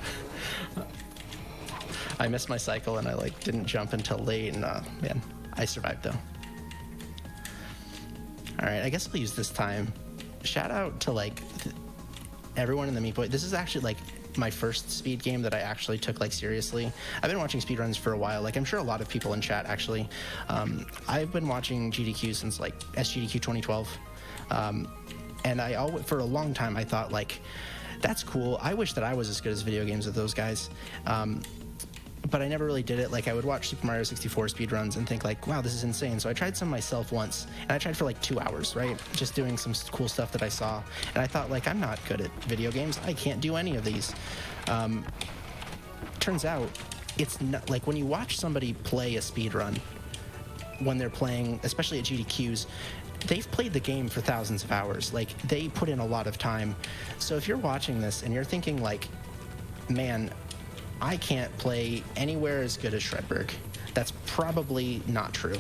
I missed my cycle and I like didn't jump until late, and man, I survived though. All right, I guess we'll use this time. Shout out to like everyone in the Meat Boy. This is actually like my first speed game that I actually took like seriously. I've been watching speedruns for a while. Like I'm sure a lot of people in chat actually. I've been watching GDQ since like SGDQ 2012, and I always, for a long time I thought like, that's cool. I wish that I was as good as video games as those guys. But I never really did it. Like I would watch Super Mario 64 speedruns and think like, wow, this is insane. So I tried some myself once, and I tried for like 2 hours, right? Just doing some cool stuff that I saw. And I thought like, I'm not good at video games. I can't do any of these. Turns out it's not, like when you watch somebody play a speedrun, when they're playing, especially at GDQs, they've played the game for thousands of hours. Like they put in a lot of time. So if you're watching this and you're thinking like, man, I can't play anywhere as good as Shredberg, that's probably not true.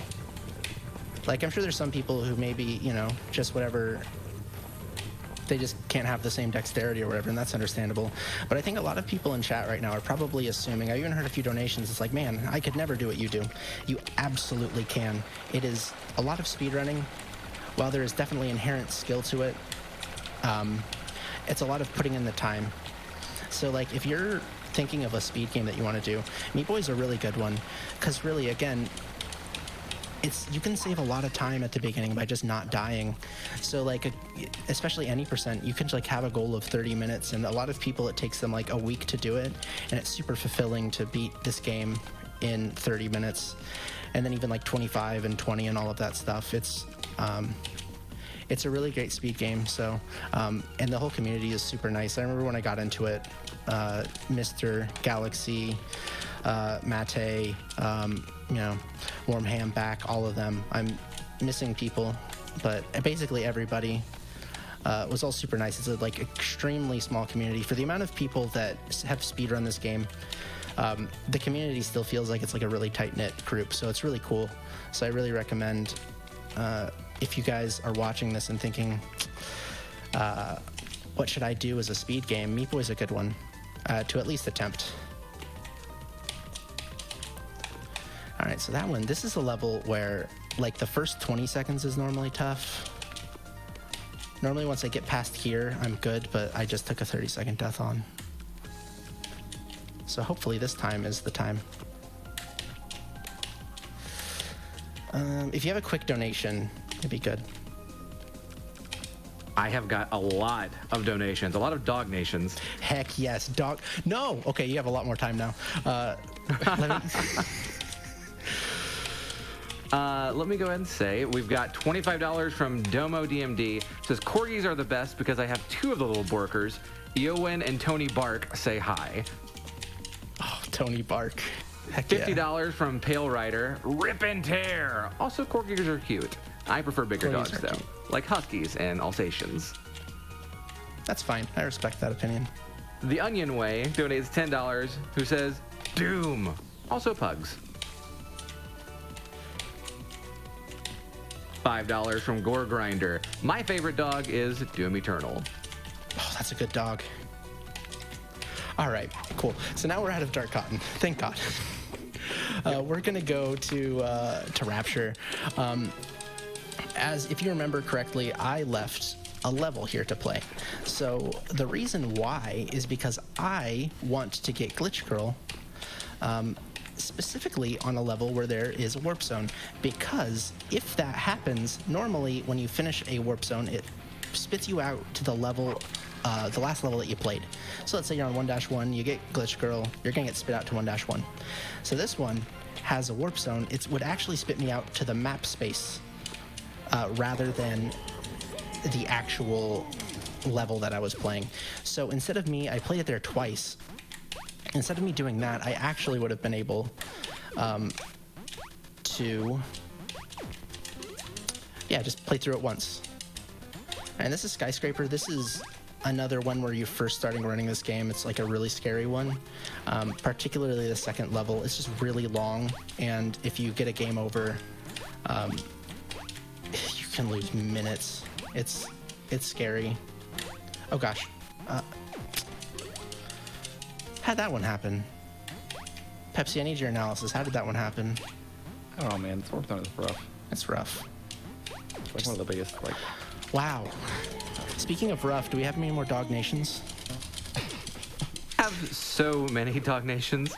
Like, I'm sure there's some people who maybe, you know, just whatever, they just can't have the same dexterity or whatever, and that's understandable. But I think a lot of people in chat right now are probably assuming, I even heard a few donations, it's like, man, I could never do what you do. You absolutely can. It is a lot of speedrunning. While there is definitely inherent skill to it, it's a lot of putting in the time. So, like, if you're thinking of a speed game that you want to do, Meat Boy is a really good one, because really, again, you can save a lot of time at the beginning by just not dying. So like, especially any percent, you can like have a goal of 30 minutes, and a lot of people, it takes them like a week to do it, and it's super fulfilling to beat this game in 30 minutes, and then even like 25 and 20 and all of that stuff. It's a really great speed game. So, and the whole community is super nice. I remember when I got into it, Mr. Galaxy, Mate, you know, Warm Ham Back, all of them. I'm missing people, but basically everybody was all super nice. It's a like extremely small community for the amount of people that have speedrun this game. The community still feels like it's like a really tight-knit group, so it's really cool. So I really recommend, if you guys are watching this and thinking, what should I do as a speed game? Meat Boy's a good one to at least attempt. All right, so that one, this is a level where like the first 20 seconds is normally tough. Normally once I get past here, I'm good, but I just took a 30-second death on. So hopefully this time is the time. If you have a quick donation, it'd be good. I have got a lot of donations, a lot of dog nations. Heck yes, dog. No, okay, you have a lot more time now. Let me go ahead and say we've got $25 from Domo DMD. Says corgis are the best because I have two of the little borkers. Eowyn and Tony Bark say hi. Oh, Tony Bark. Heck $50 from Pale Rider. Rip and tear. Also, corgis are cute. I prefer bigger Corgis dogs are though, cute. like huskies and Alsatians. That's fine. I respect that opinion. The Onion Way donates $10. Who says Doom. Also pugs. $5 from Gore Grinder. My favorite dog is Doom Eternal. Oh, that's a good dog. All right, cool. So now we're out of Dark Cotton. Thank God. We're gonna go to Rapture. As if you remember correctly, I left a level here to play. So the reason why is because I want to get Glitch Girl, specifically on a level where there is a warp zone, because if that happens, normally when you finish a warp zone, it spits you out to the level the last level that you played. So let's say you're on 1-1, you get Glitch Girl, you're gonna get spit out to 1-1. So this one has a warp zone. It would actually spit me out to the map space rather than the actual level that I was playing. So instead of me, I played it there twice. Instead of me doing that, I actually would have been able to, yeah, just play through it once. And this is Skyscraper. This is another one where you're first starting running this game. It's like a really scary one, particularly the second level. It's just really long, and if you get a game over, you can lose minutes. It's scary. Oh gosh. How'd that one happen? Pepsi, I need your analysis. How did that one happen? I don't know, man. This warp zone is rough. It's rough. It's like one of the biggest, like... Wow. Speaking of rough, do we have any more Dog Nations? Have so many Dog Nations.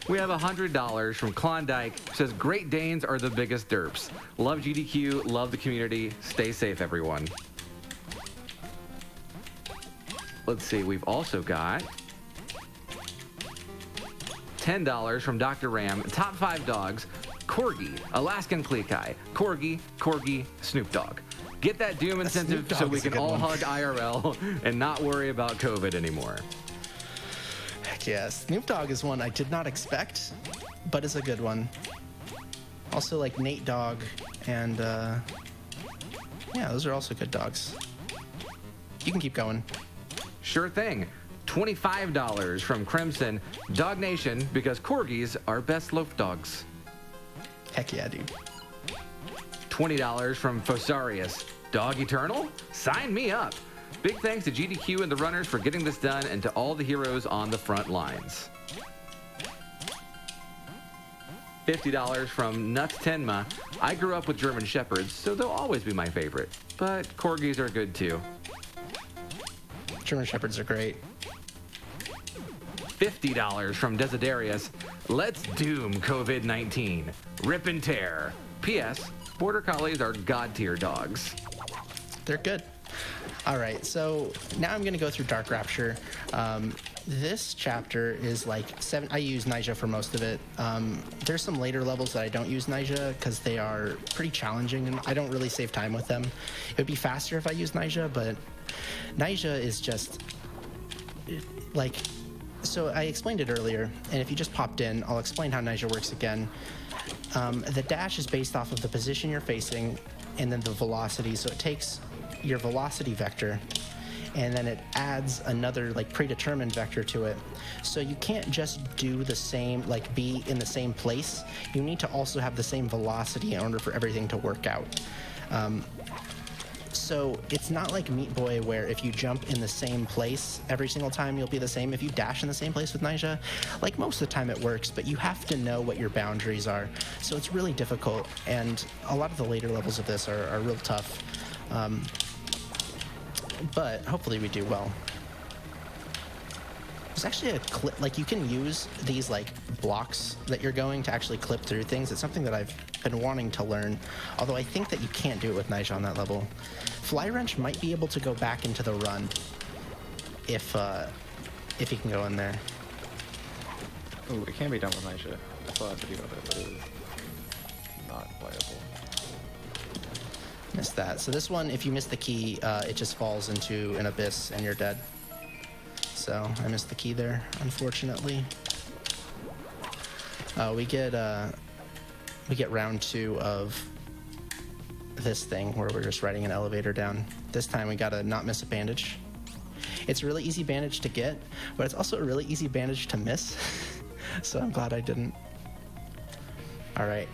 We have $100 from Klondike. Says Great Danes are the biggest derps. Love GDQ, love the community. Stay safe, everyone. Let's see, we've also got $10 from Dr. Ram. Top 5 dogs: Corgi, Alaskan Klekai, Corgi, Snoop Dogg. Get that Doom incentive so we can all hug IRL and not worry about COVID anymore. Heck yeah, Snoop Dogg is one I did not expect, but it's a good one. Also like Nate Dogg and yeah, those are also good dogs. You can keep going. Sure thing. $25 from Crimson. Dog Nation, because Corgis are best loaf dogs. Heck yeah, dude. $20 from Fosarius. Dog Eternal? Sign me up. Big thanks to GDQ and the runners for getting this done, and to all the heroes on the front lines. $50 from Nuts Tenma. I grew up with German Shepherds, so they'll always be my favorite. But Corgis are good too. German Shepherds are great. $50 from Desiderius. Let's doom COVID-19. Rip and tear. P.S. Border Collies are god-tier dogs. They're good. All right, so now I'm going to go through Dark Rapture. This chapter is like 7. I use Nyjah for most of it. There's some later levels that I don't use Nyjah because they are pretty challenging, and I don't really save time with them. It would be faster if I used Nyjah, but Nyjah is just like... So I explained it earlier, and if you just popped in, I'll explain how Nyjah works again. The dash is based off of the position you're facing and then the velocity. So it takes your velocity vector and then it adds another like predetermined vector to it. So you can't just do the same, like be in the same place. You need to also have the same velocity in order for everything to work out. So it's not like Meat Boy where if you jump in the same place every single time you'll be the same. If you dash in the same place with Nyjah, like most of the time it works, but you have to know what your boundaries are. So it's really difficult, and a lot of the later levels of this are real tough. But hopefully we do well. There's actually a clip, like you can use these like blocks that you're going to actually clip through things. It's something that I've been wanting to learn, although I think that you can't do it with Nyjah on that level. Fly Wrench might be able to go back into the run if he can go in there. Ooh, it can be done with Nyjah. I saw a video of it, but it was not playable. Missed that. So this one, if you miss the key, it just falls into an abyss and you're dead. So I missed the key there, unfortunately. We get round 2 of this thing where we're just riding an elevator down. This time we gotta not miss a bandage. It's a really easy bandage to get, but it's also a really easy bandage to miss. So I'm glad I didn't. All right.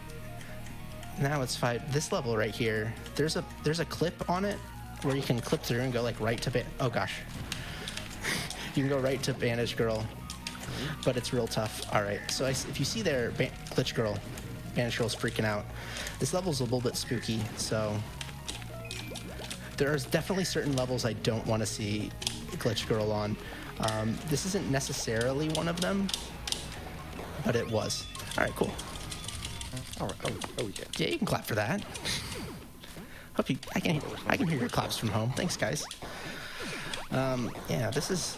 Now let's fight this level right here. There's a clip on it where you can clip through and go like right to oh gosh. You can go right to Bandage Girl, but it's real tough. All right, so if you see there, Glitch Girl, Bandage Girl's freaking out. This level's a little bit spooky, so there's definitely certain levels I don't want to see Glitch Girl on. This isn't necessarily one of them, but it was. All right, cool. All right. Oh yeah. Yeah, you can clap for that. Hope I can hear your claps from home. Thanks, guys. Yeah, this is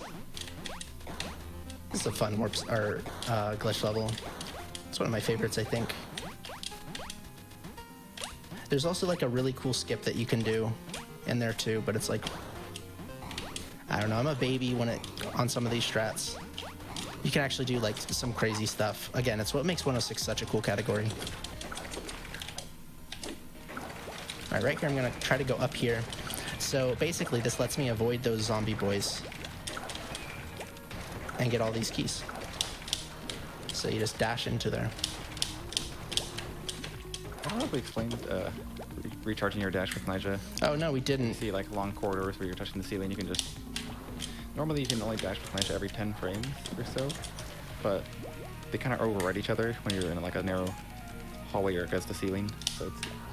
a fun warp or glitch level. It's one of my favorites, I think. There's also like a really cool skip that you can do in there too, but it's like, I don't know, I'm a baby on some of these strats. You can actually do like some crazy stuff. Again, it's what makes 106 such a cool category. All right, right here I'm gonna try to go up here. So basically this lets me avoid those zombie boys and get all these keys. So you just dash into there. I don't know if we explained recharging your dash with Nyjah. Oh no, we You didn't. see like long corridors where you're touching the ceiling, you can just... Normally you can only dash with Nyjah every 10 frames or so, but they kind of override each other when you're in like a narrow hallway or against the ceiling, so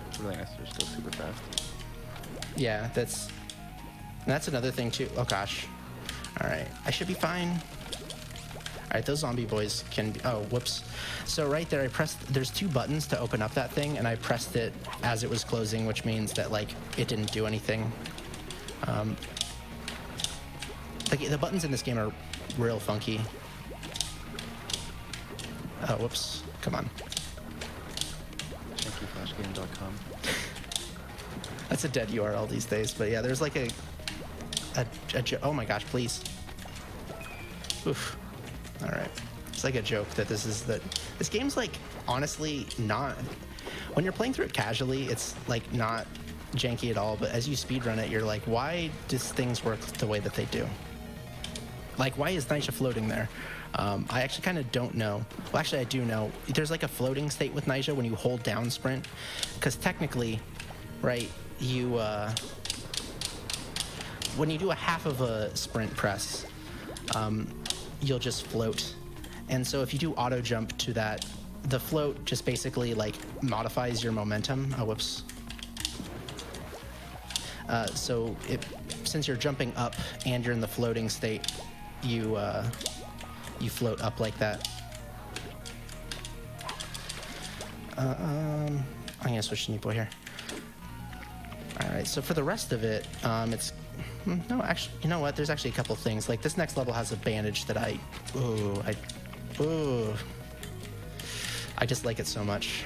it's really nice to just go super fast. Yeah, that's another thing too. Oh gosh. All right, I should be fine. All right, those zombie boys can be, oh, whoops. So right there, there's 2 buttons to open up that thing, and I pressed it as it was closing, which means that like it didn't do anything. The buttons in this game are real funky. Oh, whoops, come on. ThankYouFlashGame.com. That's a dead URL these days, but yeah, there's like oh my gosh, please. Oof. All right. It's like a joke that this game's like honestly not, when you're playing through it casually, it's like not janky at all, but as you speedrun it, you're like, why does things work the way that they do? Like, why is Nyjah floating there? I actually kind of don't know. Well, actually, I do know. There's like a floating state with Nyjah when you hold down sprint, because technically, right, you when you do a half of a sprint press, you'll just float. And so if you do auto jump to that, the float just basically like modifies your momentum. Oh, whoops. So since you're jumping up and you're in the floating state, you float up like that. I'm gonna switch to Neepo here. All right, so for the rest of it, it's no, actually, you know what? There's actually a couple things. Like this next level has a bandage that I just like it so much.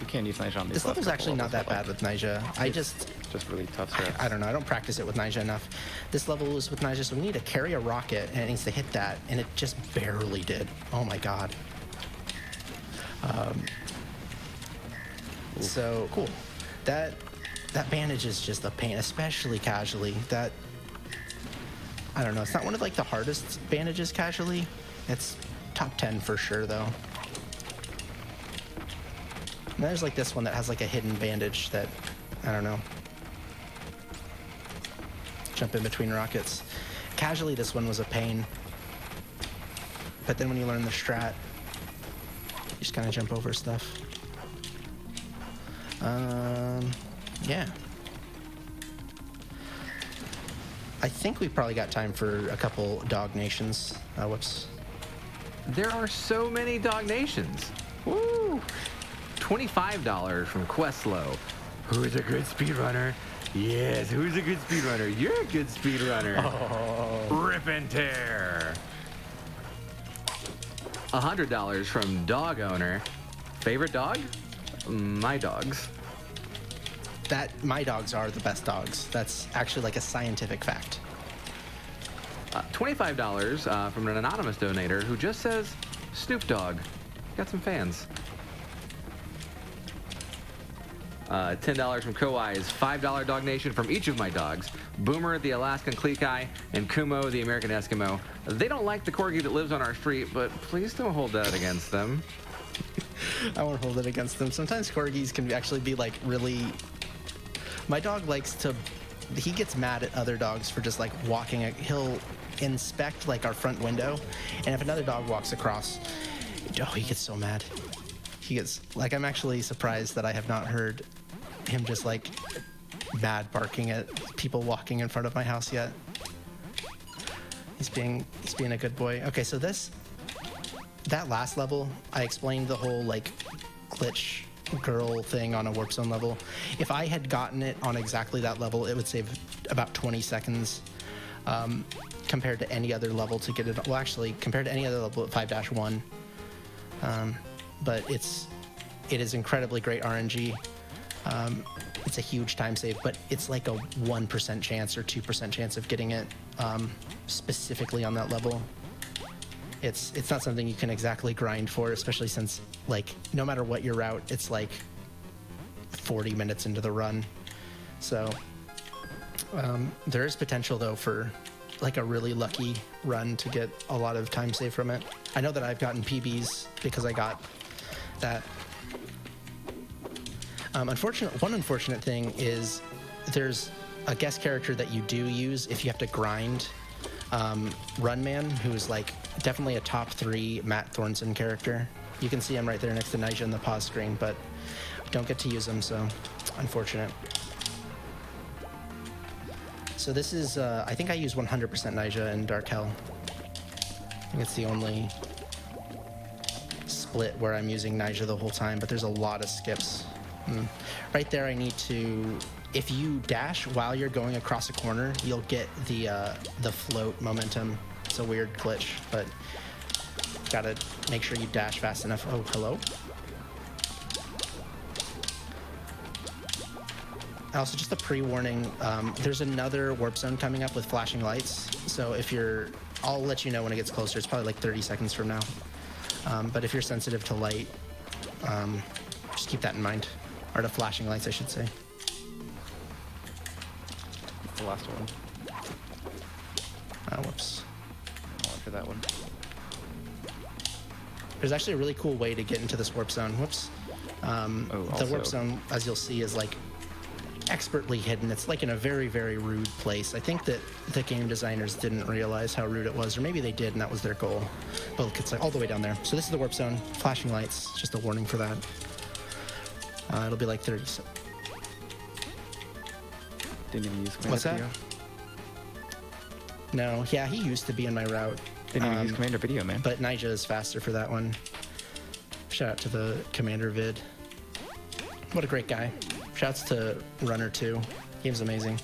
You can't use Nyjah on these. This level's actually not that bad with Nyjah. Just really tough strats. I don't know. I don't practice it with Nyjah enough. This level was with Nyjah, so we need to carry a rocket, and it needs to hit that, and it just barely did. Oh my god. So cool. That bandage is just a pain, especially casually. I don't know. It's not one of like the hardest bandages casually. It's top 10 for sure though. And there's like this one that has like a hidden bandage that, I don't know. Jump in between rockets. Casually, this one was a pain. But then when you learn the strat, you just kind of jump over stuff. Yeah. I think we probably got time for a couple dog nations. Whoops. There are so many dog nations. Woo! $25 from Questlow. Who's a good speedrunner? Yes, who's a good speedrunner? You're a good speedrunner. Oh. Rip and tear. $100 from Dog Owner. Favorite dog? My dogs. My dogs are the best dogs. That's actually like a scientific fact. $25 from an anonymous donator who just says, Snoop Dogg. Got some fans. $10 from Kowai's $5 dog nation from each of my dogs. Boomer, the Alaskan Kleekai, and Kumo, the American Eskimo. They don't like the corgi that lives on our street, but please don't hold that against them. I won't hold it against them. Sometimes corgis can actually be like really... My dog likes to... He gets mad at other dogs for just like walking... He'll inspect like our front window, and if another dog walks across, oh, he gets so mad. He gets... Like, I'm actually surprised that I have not heard him just like mad barking at people walking in front of my house yet. He's being a good boy. Okay, so that last level, I explained the whole like glitch girl thing on a warp zone level. If I had gotten it on exactly that level, it would save about 20 seconds compared to any other level to get it. Well, actually, compared to any other level at 5-1. But it is incredibly great RNG. It's a huge time save, but it's like a 1% chance or 2% chance of getting it specifically on that level. It's not something you can exactly grind for, especially since, like, no matter what your route, it's like 40 minutes into the run. So there is potential, though, for like a really lucky run to get a lot of time save from it. I know that I've gotten PBs because I got that. One unfortunate thing is there's a guest character that you do use if you have to grind. Runman, who's like definitely a top 3 Matt Thornton character. You can see him right there next to Nyjah in the pause screen, but don't get to use him, so unfortunate. So this is, I think I use 100% Nyjah in Dark Hell. I think it's the only split where I'm using Nyjah the whole time, but there's a lot of skips. Right there, I need to. If you dash while you're going across a corner, you'll get the float momentum. It's a weird glitch, but gotta make sure you dash fast enough. Oh, hello. Also, just a pre-warning. There's another warp zone coming up with flashing lights. So if you're, I'll let you know when it gets closer. It's probably like 30 seconds from now. But if you're sensitive to light, just keep that in mind. Or to flashing lights, I should say. The last one. Whoops. After that one. There's actually a really cool way to get into this warp zone. Whoops. The warp zone, as you'll see, is like expertly hidden. It's like in a very, very rude place. I think that the game designers didn't realize how rude it was, or maybe they did and that was their goal. But look, it's like all the way down there. So this is the warp zone. Flashing lights, just a warning for that. It'll be like 30 seconds. Didn't even use Commander What's that? Video. No, yeah, he used to be in my route. Didn't even use Commander Video, man. But Nyjah is faster for that one. Shout out to the Commander vid. What a great guy. Shouts to Runner 2. Game's amazing.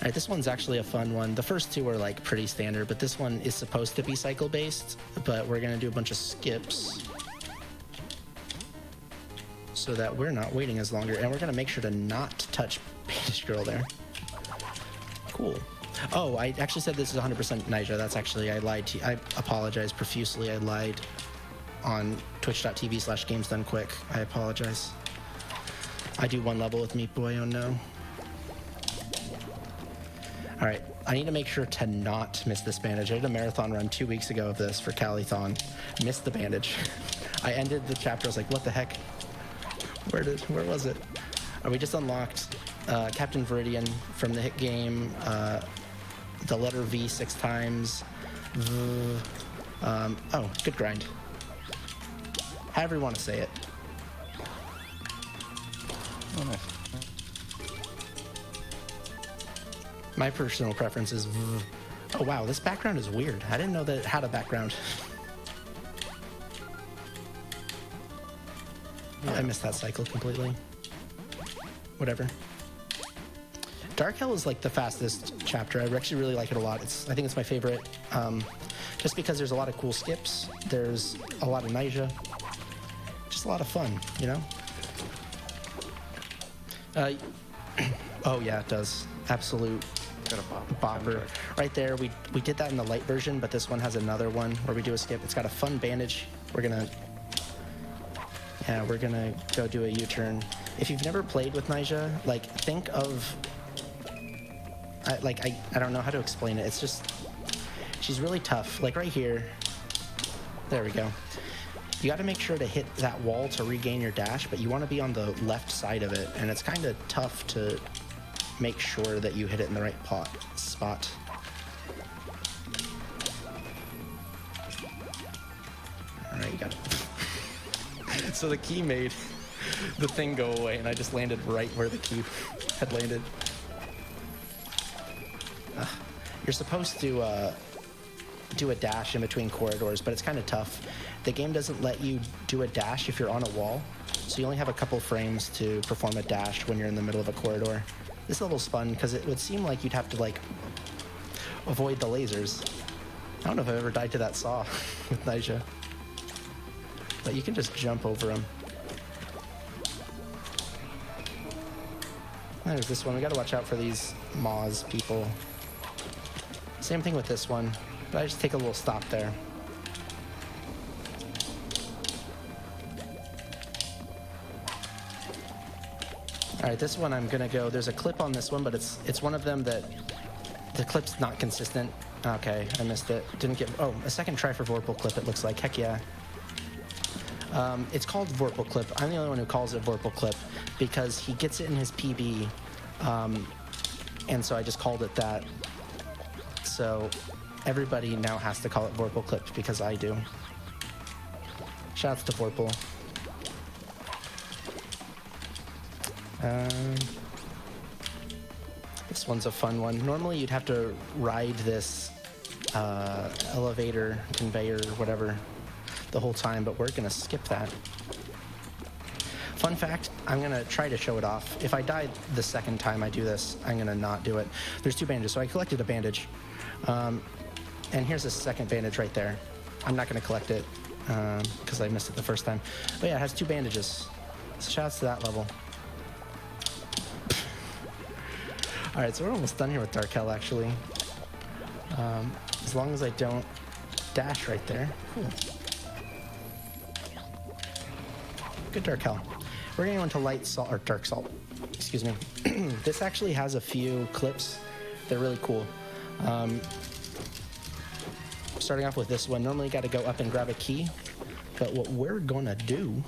Alright, this one's actually a fun one. The first two are like pretty standard, but this one is supposed to be cycle based, but we're gonna do a bunch of skips so that we're not waiting as longer, and we're gonna make sure to not touch Bandage Girl there. Cool. Oh, I actually said this is 100% Nyjah. That's actually, I lied to you. I apologize profusely. I lied on twitch.tv/gamesdonequick. I apologize. I do one level with Meat Boy, oh no. All right, I need to make sure to not miss this bandage. I did a marathon run 2 weeks ago of this for Calithon. Missed the bandage. I ended the chapter, I was like, what the heck? Where was it? We just unlocked Captain Viridian from the hit game, the letter V 6 times. Oh, good grind. However you want to say it. Oh, nice. My personal preference is V. Oh wow, this background is weird. I didn't know that it had a background. Oh, I missed that cycle completely. Whatever. Dark Hell is like the fastest chapter. I actually really like it a lot. I think it's my favorite. Just because there's a lot of cool skips. There's a lot of Nyjah. Just a lot of fun, you know? Oh yeah, it does. Absolute Got a bopper. Right there, we did that in the light version, but this one has another one where we do a skip. It's got a fun bandage. We're gonna go do a U-turn. If you've never played with Nyjah, like think of, I don't know how to explain it. It's just, she's really tough. Like right here, there we go. You got to make sure to hit that wall to regain your dash, but you want to be on the left side of it, and it's kind of tough to make sure that you hit it in the right spot. All right, you got it. So the key made the thing go away, and I just landed right where the key had landed. You're supposed to do a dash in between corridors, but it's kind of tough. the game doesn't let you do a dash if you're on a wall. So you only have a couple frames to perform a dash when you're in the middle of a corridor. This level's fun because it would seem like you'd have to like avoid the lasers. I don't know if I've ever died to that saw with Nyjah. But you can just jump over them. There's this one. We gotta watch out for these Moz people. Same thing with this one, but I just take a little stop there. All right, this one I'm gonna go. There's a clip on this one, but it's one of them that the clip's not consistent. Okay, I missed it. Didn't get. Oh, a second try for Vorpal clip. It looks like. Heck yeah. It's called Vorpal clip. I'm the only one who calls it Vorpal clip because he gets it in his PB, and so I just called it that. So everybody now has to call it Vorpal clip because I do. Shouts to Vorpal. This one's a fun one. Normally you'd have to ride this elevator, conveyor, whatever, the whole time, but we're gonna skip that. Fun fact, I'm gonna try to show it off. If I die the second time I do this, I'm gonna not do it. There's 2 bandages, so I collected a bandage. And here's a second bandage right there. I'm not gonna collect it because I missed it the first time. But yeah, it has 2 bandages. So shouts to that level. All right, so we're almost done here with Dark Hell, actually. As long as I don't dash right there. Cool. Good Dark Hell. We're gonna go into Light Salt, or Dark Salt, excuse me. This actually has a few clips. They're really cool. Starting off with this one, normally you gotta go up and grab a key, but what we're gonna do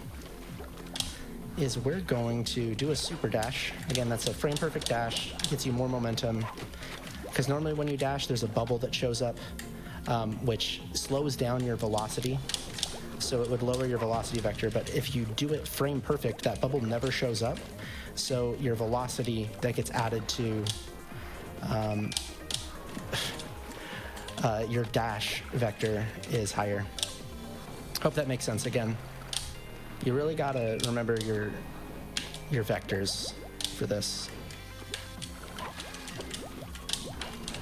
is we're going to do a super dash. Again, that's a frame perfect dash, gets you more momentum. Because normally when you dash, there's a bubble that shows up, which slows down your velocity. So it would lower your velocity vector, but if you do it frame perfect, that bubble never shows up. So your velocity that gets added to your dash vector is higher. Hope that makes sense. Again, you really gotta remember your vectors for this.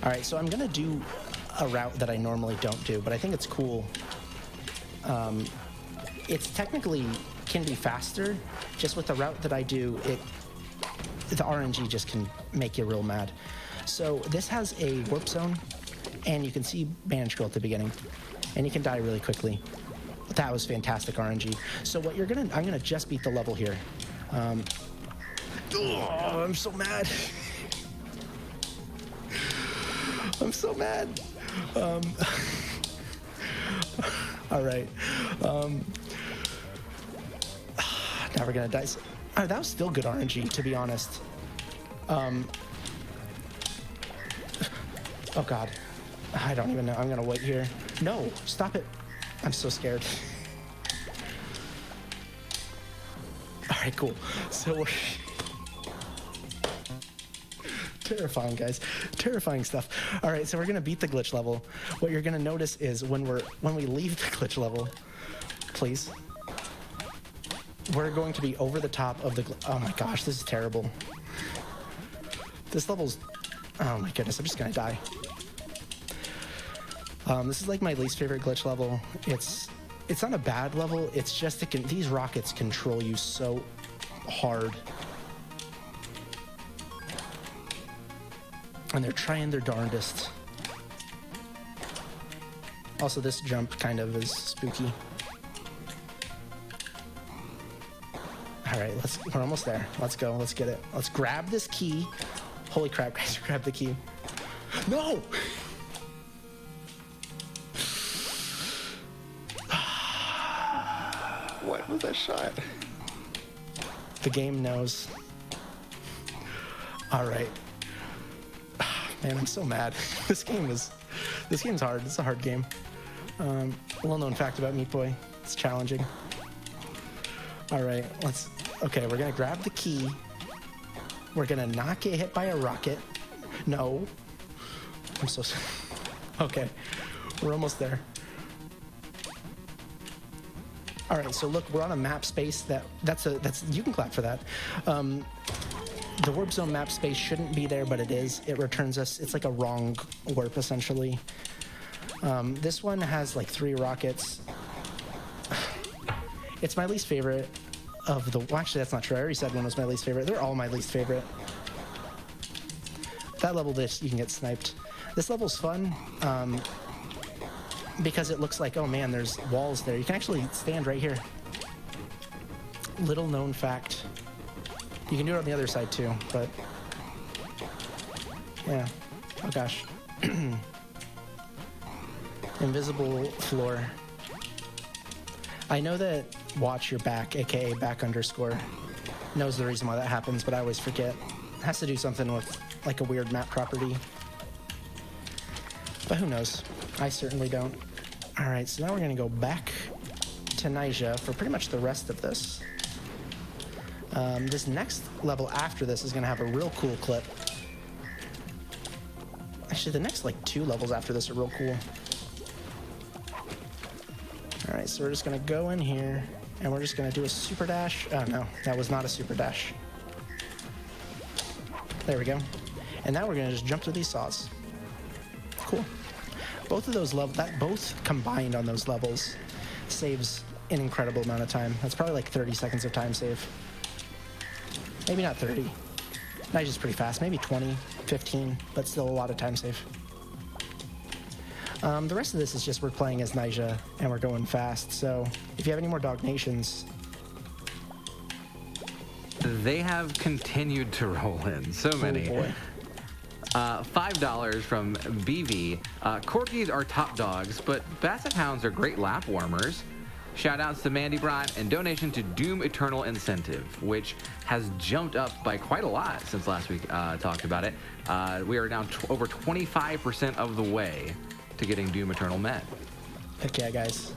All right, so I'm gonna do a route that I normally don't do, but I think it's cool. It's technically can be faster. Just with the route that I do, the RNG just can make you real mad. So this has a warp zone, and you can see Bandage Girl at the beginning, and you can die really quickly. That was fantastic RNG. So what I'm gonna just beat the level here. I'm so mad. I'm so mad. All right. Now we're gonna die. That was still good RNG, to be honest. Oh God. I don't even know. I'm gonna wait here. No, stop it. I'm so scared. All right, cool. So we're terrifying, guys. Terrifying stuff. All right, so we're gonna beat the glitch level. What you're gonna notice is when we leave the glitch level, please, we're going to be over the top of the. Oh my gosh, this is terrible. This level's. Oh my goodness, I'm just gonna die. This is like my least favorite glitch level. It's not a bad level. It's just these rockets control you so hard. And they're trying their darndest. Also, this jump kind of is spooky. All right, we're almost there. Let's go, let's get it. Let's grab this key. Holy crap, guys, grab the key. No! What was that shot? The game knows. All right. Man, I'm so mad. This game's hard. It's a hard game. Little known fact about Meat Boy. It's challenging. All right, okay, we're gonna grab the key. We're gonna not get hit by a rocket. No. I'm so sorry. Okay, we're almost there. All right, so look, we're on a map space that's you can clap for that. The warp zone map space shouldn't be there, but it is. It returns us. It's like a wrong warp essentially. This one has like 3 rockets. It's my least favorite of the. Well, actually, that's not true. I already said one was my least favorite. They're all my least favorite. That level, you can get sniped. This level's fun. Because it looks like, oh man, there's walls there. You can actually stand right here. Little known fact. You can do it on the other side too, but yeah. Oh gosh. Invisible floor. I know that watch your back, aka back underscore, knows the reason why that happens, but I always forget. It has to do something with like a weird map property. But who knows? I certainly don't. All right, so now we're gonna go back to Nyjah for pretty much the rest of this. This next level after this is gonna have a real cool clip. Actually, the next like 2 levels after this are real cool. All right, so we're just gonna go in here and we're just gonna do a super dash. Oh no, that was not a super dash. There we go. And now we're gonna just jump through these saws. Cool. Both of those levels, both combined on those levels, saves an incredible amount of time. That's probably like 30 seconds of time save. Maybe not 30. Nyjah's pretty fast. Maybe 20, 15, but still a lot of time save. The rest of this is just we're playing as Nyjah and we're going fast. So if you have any more Dog Nations, they have continued to roll in. So many. oh boy. $5 from BV. Corgis are top dogs, but Basset Hounds are great lap warmers. Shout outs to Mandy Bryant and donation to Doom Eternal Incentive, which has jumped up by quite a lot since last week talked about it. We are now over 25% of the way to getting Doom Eternal met. Heck yeah, guys.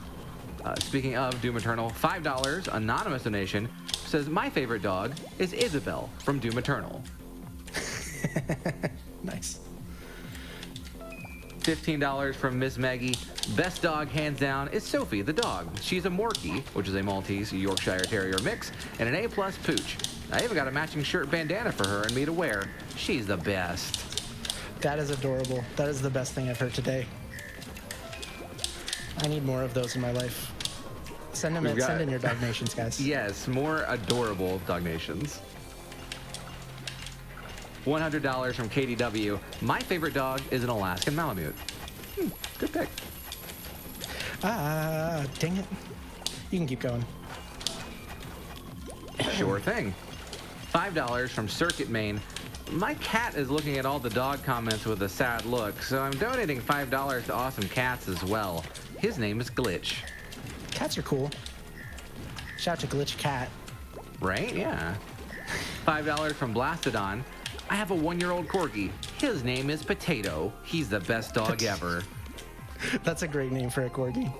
Speaking of Doom Eternal, $5 anonymous donation says my favorite dog is Isabel from Doom Eternal. Nice. $15 from Miss Maggie. Best dog, hands down, is Sophie the dog. She's a Morkie, which is a Maltese Yorkshire Terrier mix, and an A+ pooch. I even got a matching shirt bandana for her and me to wear. She's the best. That is adorable. That is the best thing I've heard today. I need more of those in my life. Send them in. Send in your Dog Nations, guys. Yes, more adorable dog nations. $100 from KDW. My favorite dog is an Alaskan Malamute. Good pick. Dang it. You can keep going. Sure thing. $5 from Circuit Main. My cat is looking at all the dog comments with a sad look, so I'm donating $5 to Awesome Cats as well. His name is Glitch. Cats are cool. Shout out to Glitch Cat. Right? Yeah. $5 from Blastodon. I have a 1-year-old corgi. His name is Potato. He's the best dog ever. That's a great name for a corgi.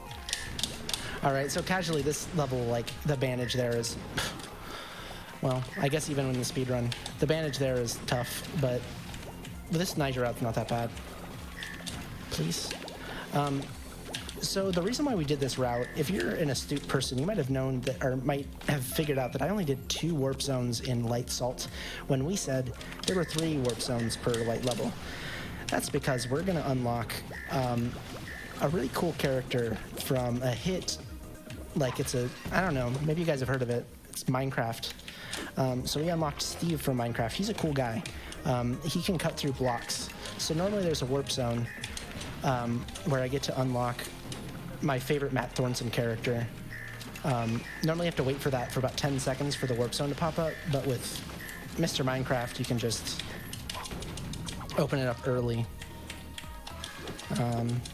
All right, so casually, this level, like, the bandage there is... Well, I guess even in the speed run, the bandage there is tough, but this Nyjah route's not that bad. Please. So the reason why we did this route, if you're an astute person, you might have known that, or might have figured out that I only did 2 warp zones in Light Salt, when we said there were 3 warp zones per light level. That's because we're going to unlock a really cool character from a hit, like it's a, I don't know, maybe you guys have heard of it. It's Minecraft. So we unlocked Steve from Minecraft. He's a cool guy. He can cut through blocks. So normally there's a warp zone where I get to unlock my favorite Matt Thornton character. Normally you have to wait for that for about 10 seconds for the warp zone to pop up, but with Mr. Minecraft, you can just open it up early,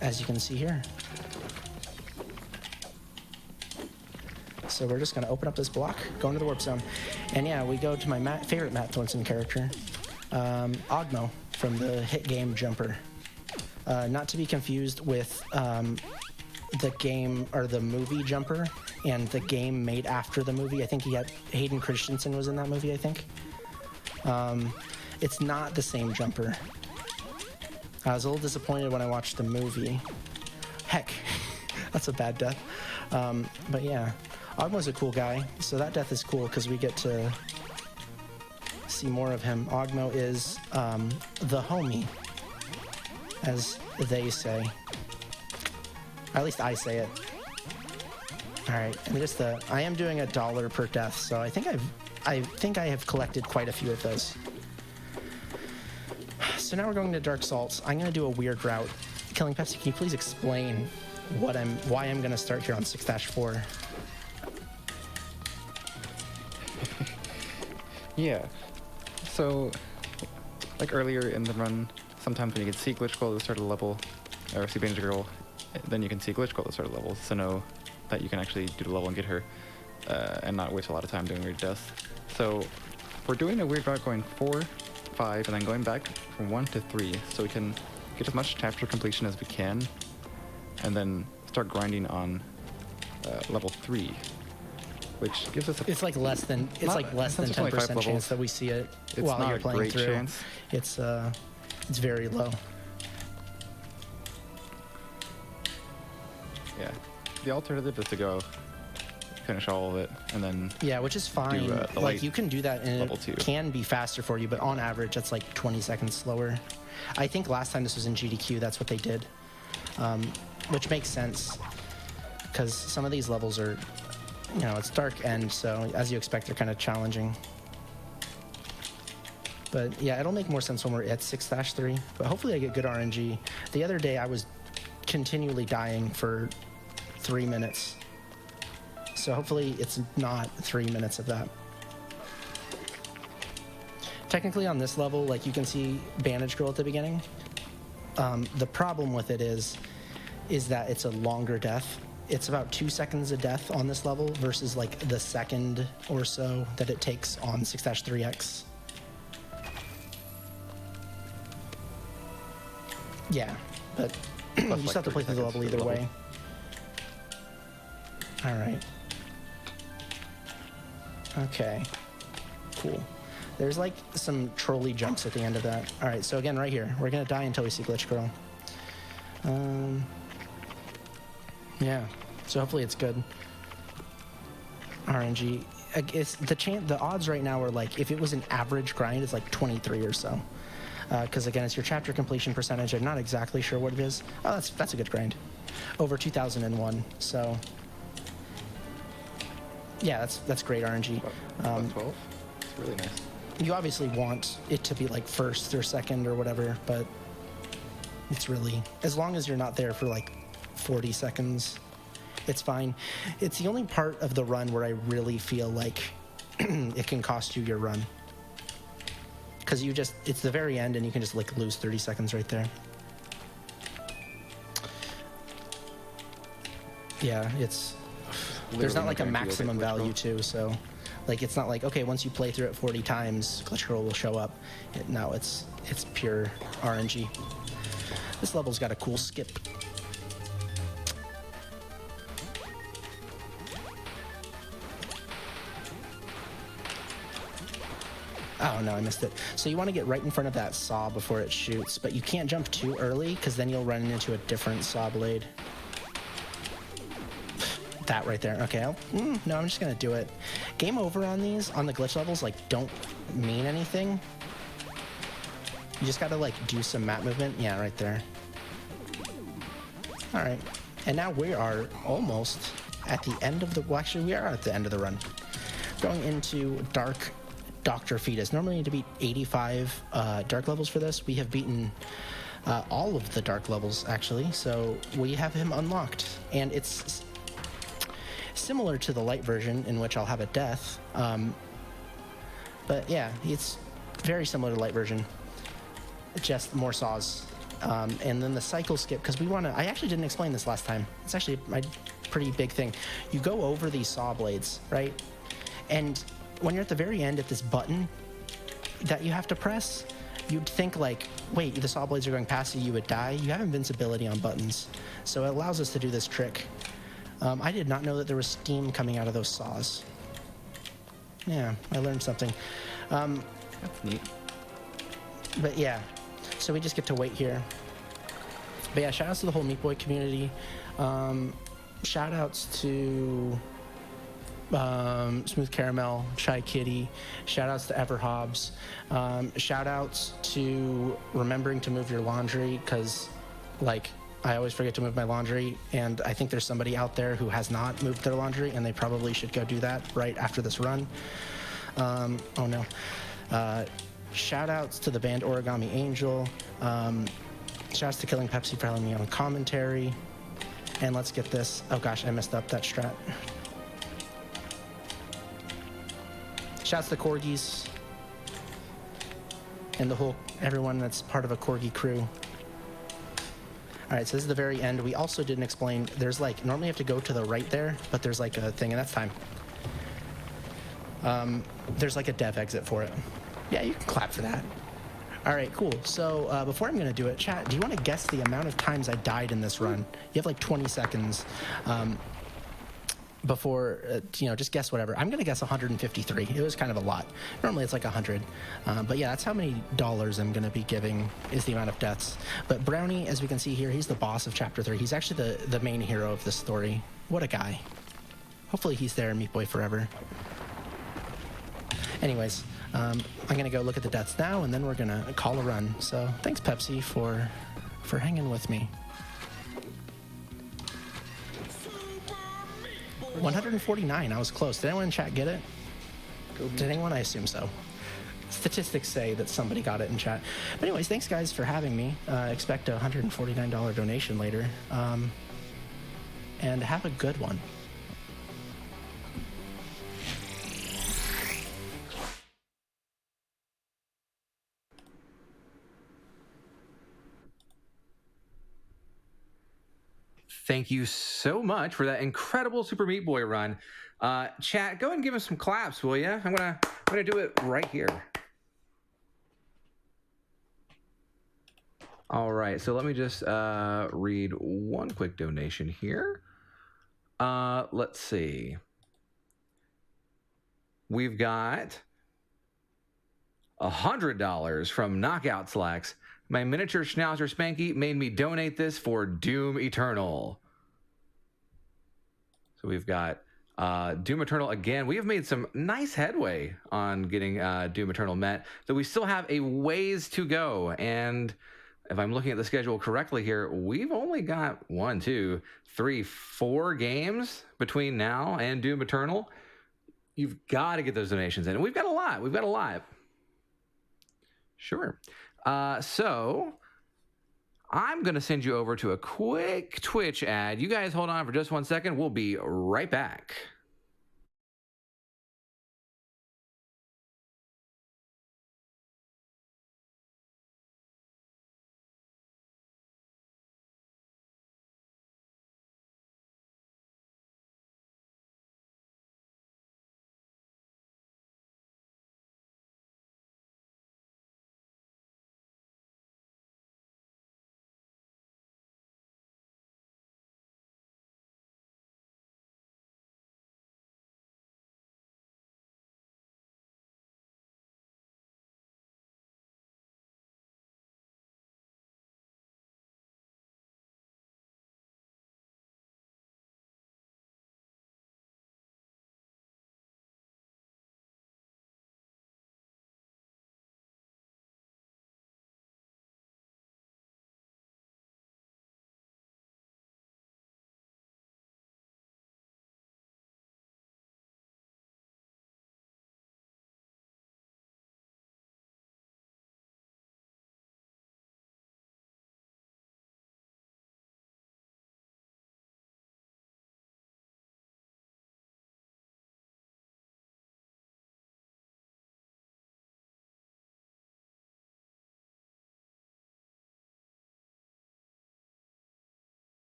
as you can see here. So we're just going to open up this block, go into the warp zone, and yeah, we go to my favorite Matt Thornton character, Ogmo from the hit game Jumper. Not to be confused with the game or the movie Jumper and the game made after the movie. I think Hayden Christensen was in that movie, I think. It's not the same Jumper. I was a little disappointed when I watched the movie. Heck, that's a bad death. But yeah, Ogmo's a cool guy, so that death is cool because we get to see more of him. Ogmo is the homie, as they say. Or at least I say it. All right, and just I am doing $1 per death, so I think I have collected quite a few of those. So now we're going to Dark Salts. I'm going to do a weird route. Killing Pepsi, can you please explain why I'm going to start here on 6-4? Yeah. So, like earlier in the run, sometimes when you can see Glitch Girl at the start of the level, or see Banjo Girl, then you can see Glitch Girl at the start of the level, so know that you can actually do the level and get her, and not waste a lot of time doing weird deaths. So, we're doing a weird route going 4, 5, and then going back from 1 to 3, so we can get as much chapter completion as we can, and then start grinding on level 3, which gives us a... It's like less than 10% chance that we see it while you're playing through. Chance. It's very low. Yeah. The alternative is to go finish all of it and then... Yeah, which is fine. Like, you can do that and level it 2. can be faster for you, but on average, that's like 20 seconds slower. I think last time this was in GDQ, that's what they did, which makes sense because some of these levels are, you know, it's dark end, so as you expect, they're kind of challenging. But yeah, it'll make more sense when we're at 6-3, but hopefully I get good RNG. The other day I was continually dying for 3 minutes, so hopefully it's not 3 minutes of that. Technically on this level, like you can see Bandage Girl at the beginning. The problem with it is that it's a longer death. It's about 2 seconds a death on this level versus like the second or so that it takes on 6-3X. Yeah, but you still have to play through the level either way. All right. Okay, cool. There's like some trolley jumps at the end of that. All right, so again, right here, we're gonna die until we see Glitch Girl. Yeah, so hopefully it's good. RNG. It's the odds right now are like, if it was an average grind, it's like 23 or so. Because again, it's your chapter completion percentage. I'm not exactly sure what it is. Oh, that's a good grind. Over 2001. So yeah, that's great RNG. 12. It's really nice. You obviously want it to be like first or second or whatever, but it's really, as long as you're not there for like 40 seconds, it's fine. It's the only part of the run where I really feel like it can cost you your run. Because it's the very end and you can just like lose 30 seconds right there. Yeah, there's not like a maximum value too, so like it's not like, okay, once you play through it 40 times, Glitch Girl will show up. No, it's pure RNG. This level's got a cool skip. Oh no, I missed it. So you want to get right in front of that saw before it shoots, but you can't jump too early because then you'll run into a different saw blade. That right there. Okay, no, I'm just gonna do it. Game over on these, on the glitch levels, like don't mean anything. You just gotta like do some map movement. Yeah, right there. All right, and now we are almost at the end of the, well actually we are at the end of the run. Going into Dark Dr. Fetus. Normally you need to beat 85 dark levels for this. We have beaten all of the dark levels actually, so we have him unlocked. And it's similar to the light version in which I'll have a death. But yeah, it's very similar to the light version, just more saws. And then the cycle skip, because I actually didn't explain this last time. It's actually my pretty big thing. You go over these saw blades, right? And when you're at the very end at this button that you have to press, you'd think like, wait, the saw blades are going past you would die. You have invincibility on buttons. So it allows us to do this trick. I did not know that there was steam coming out of those saws. Yeah, I learned something. That's neat. But yeah, so we just get to wait here. But yeah, shout outs to the whole Meat Boy community. Shout outs to Smooth Caramel, Shy Kitty. Shout outs to Ever Hobbs. Shout outs to remembering to move your laundry, because, like, I always forget to move my laundry, and I think there's somebody out there who has not moved their laundry, and they probably should go do that right after this run. Oh no. Shout outs to the band Origami Angel. Shout outs to Killing Pepsi for having me on commentary. And let's get this. Oh gosh, I messed up that strat. Shouts to the Corgis and everyone that's part of a Corgi crew. All right, so this is the very end. We also didn't explain, there's like, normally you have to go to the right there, but there's like a thing, and that's time. There's like a dev exit for it. Yeah, you can clap for that. All right, cool. So before I'm gonna do it, chat, do you wanna guess the amount of times I died in this run? You have like 20 seconds. Before, just guess whatever. I'm going to guess 153. It was kind of a lot. Normally it's like 100. But yeah, that's how many dollars I'm going to be giving is the amount of deaths. But Brownie, as we can see here, he's the boss of Chapter 3. He's actually the main hero of this story. What a guy. Hopefully he's there in Meat Boy forever. Anyways, I'm going to go look at the deaths now, and then we're going to call a run. So thanks, Pepsi, for hanging with me. 149. I was close. Did anyone in chat get it? Did anyone? I assume so. Statistics say that somebody got it in chat. But anyways, thanks guys for having me. Expect a $149 donation later. And have a good one. Thank you so much for that incredible Super Meat Boy run. Chat, go ahead and give us some claps, will you? I'm gonna do it right here. All right, so let me just read one quick donation here. Let's see. We've got $100 from Knockout Slacks. My miniature schnauzer Spanky made me donate this for Doom Eternal. So we've got Doom Eternal again. We have made some nice headway on getting Doom Eternal met, though we still have a ways to go. And if I'm looking at the schedule correctly here, we've only got 1, 2, 3, 4 games between now and Doom Eternal. You've got to get those donations in. And we've got a lot. We've got a lot. Sure. So I'm going to send you over to a quick Twitch ad. You guys hold on for just 1 second. We'll be right back.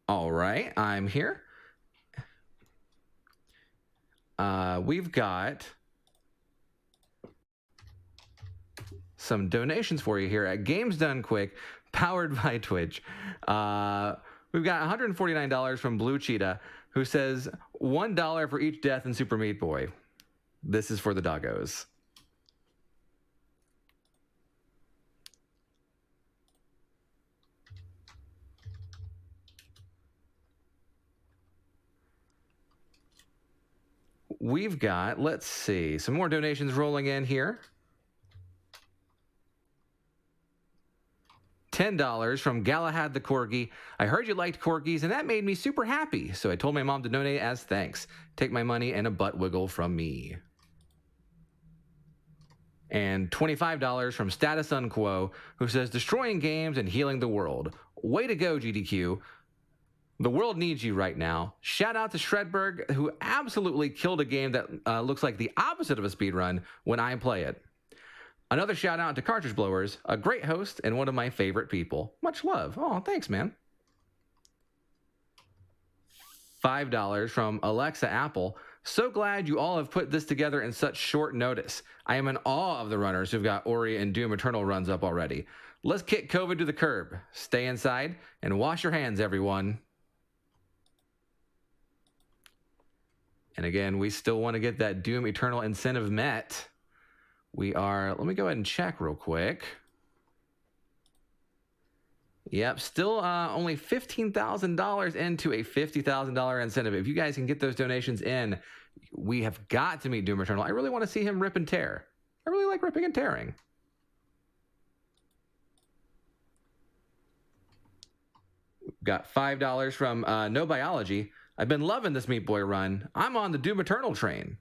All right, I'm here. We've got some donations for you here at Games Done Quick, powered by Twitch. We've got $149 from Blue Cheetah, who says $1 for each death in Super Meat Boy. This is for the doggos. We've got, let's see, some more donations rolling in here. $10 from Galahad the Corgi. I heard you liked corgis, and that made me super happy, so I told my mom to donate as thanks. Take my money and a butt wiggle from me. And $25 from Status Unquo, who says, destroying games and healing the world. Way to go, GDQ. The world needs you right now. Shout out to Shredberg, who absolutely killed a game that looks like the opposite of a speedrun when I play it. Another shout out to Cartridgeblowers, a great host and one of my favorite people. Much love. Oh, thanks, man. $5 from Alexa Apple. So glad you all have put this together in such short notice. I am in awe of the runners who've got Ori and Doom Eternal runs up already. Let's kick COVID to the curb. Stay inside and wash your hands, everyone. And again, we still want to get that Doom Eternal incentive met. We are, let me go ahead and check real quick. Yep, still only $15,000 into a $50,000 incentive. If you guys can get those donations in, we have got to meet Doom Eternal. I really want to see him rip and tear. I really like ripping and tearing. We've got $5 from No Biology. I've been loving this Meat Boy run. I'm on the Doom Eternal train.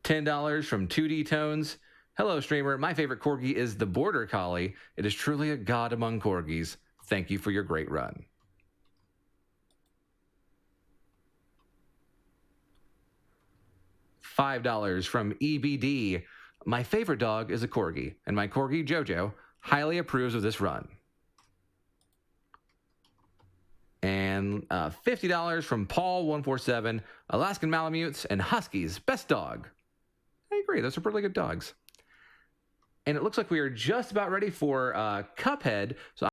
$10 from 2D Tones. Hello, streamer. My favorite corgi is the Border Collie. It is truly a god among corgis. Thank you for your great run. $5 from EBD. My favorite dog is a corgi, and my corgi, Jojo, highly approves of this run. And $50 from Paul147. Alaskan Malamutes and Huskies. Best dog. I agree. Those are really good dogs. And it looks like we are just about ready for Cuphead. So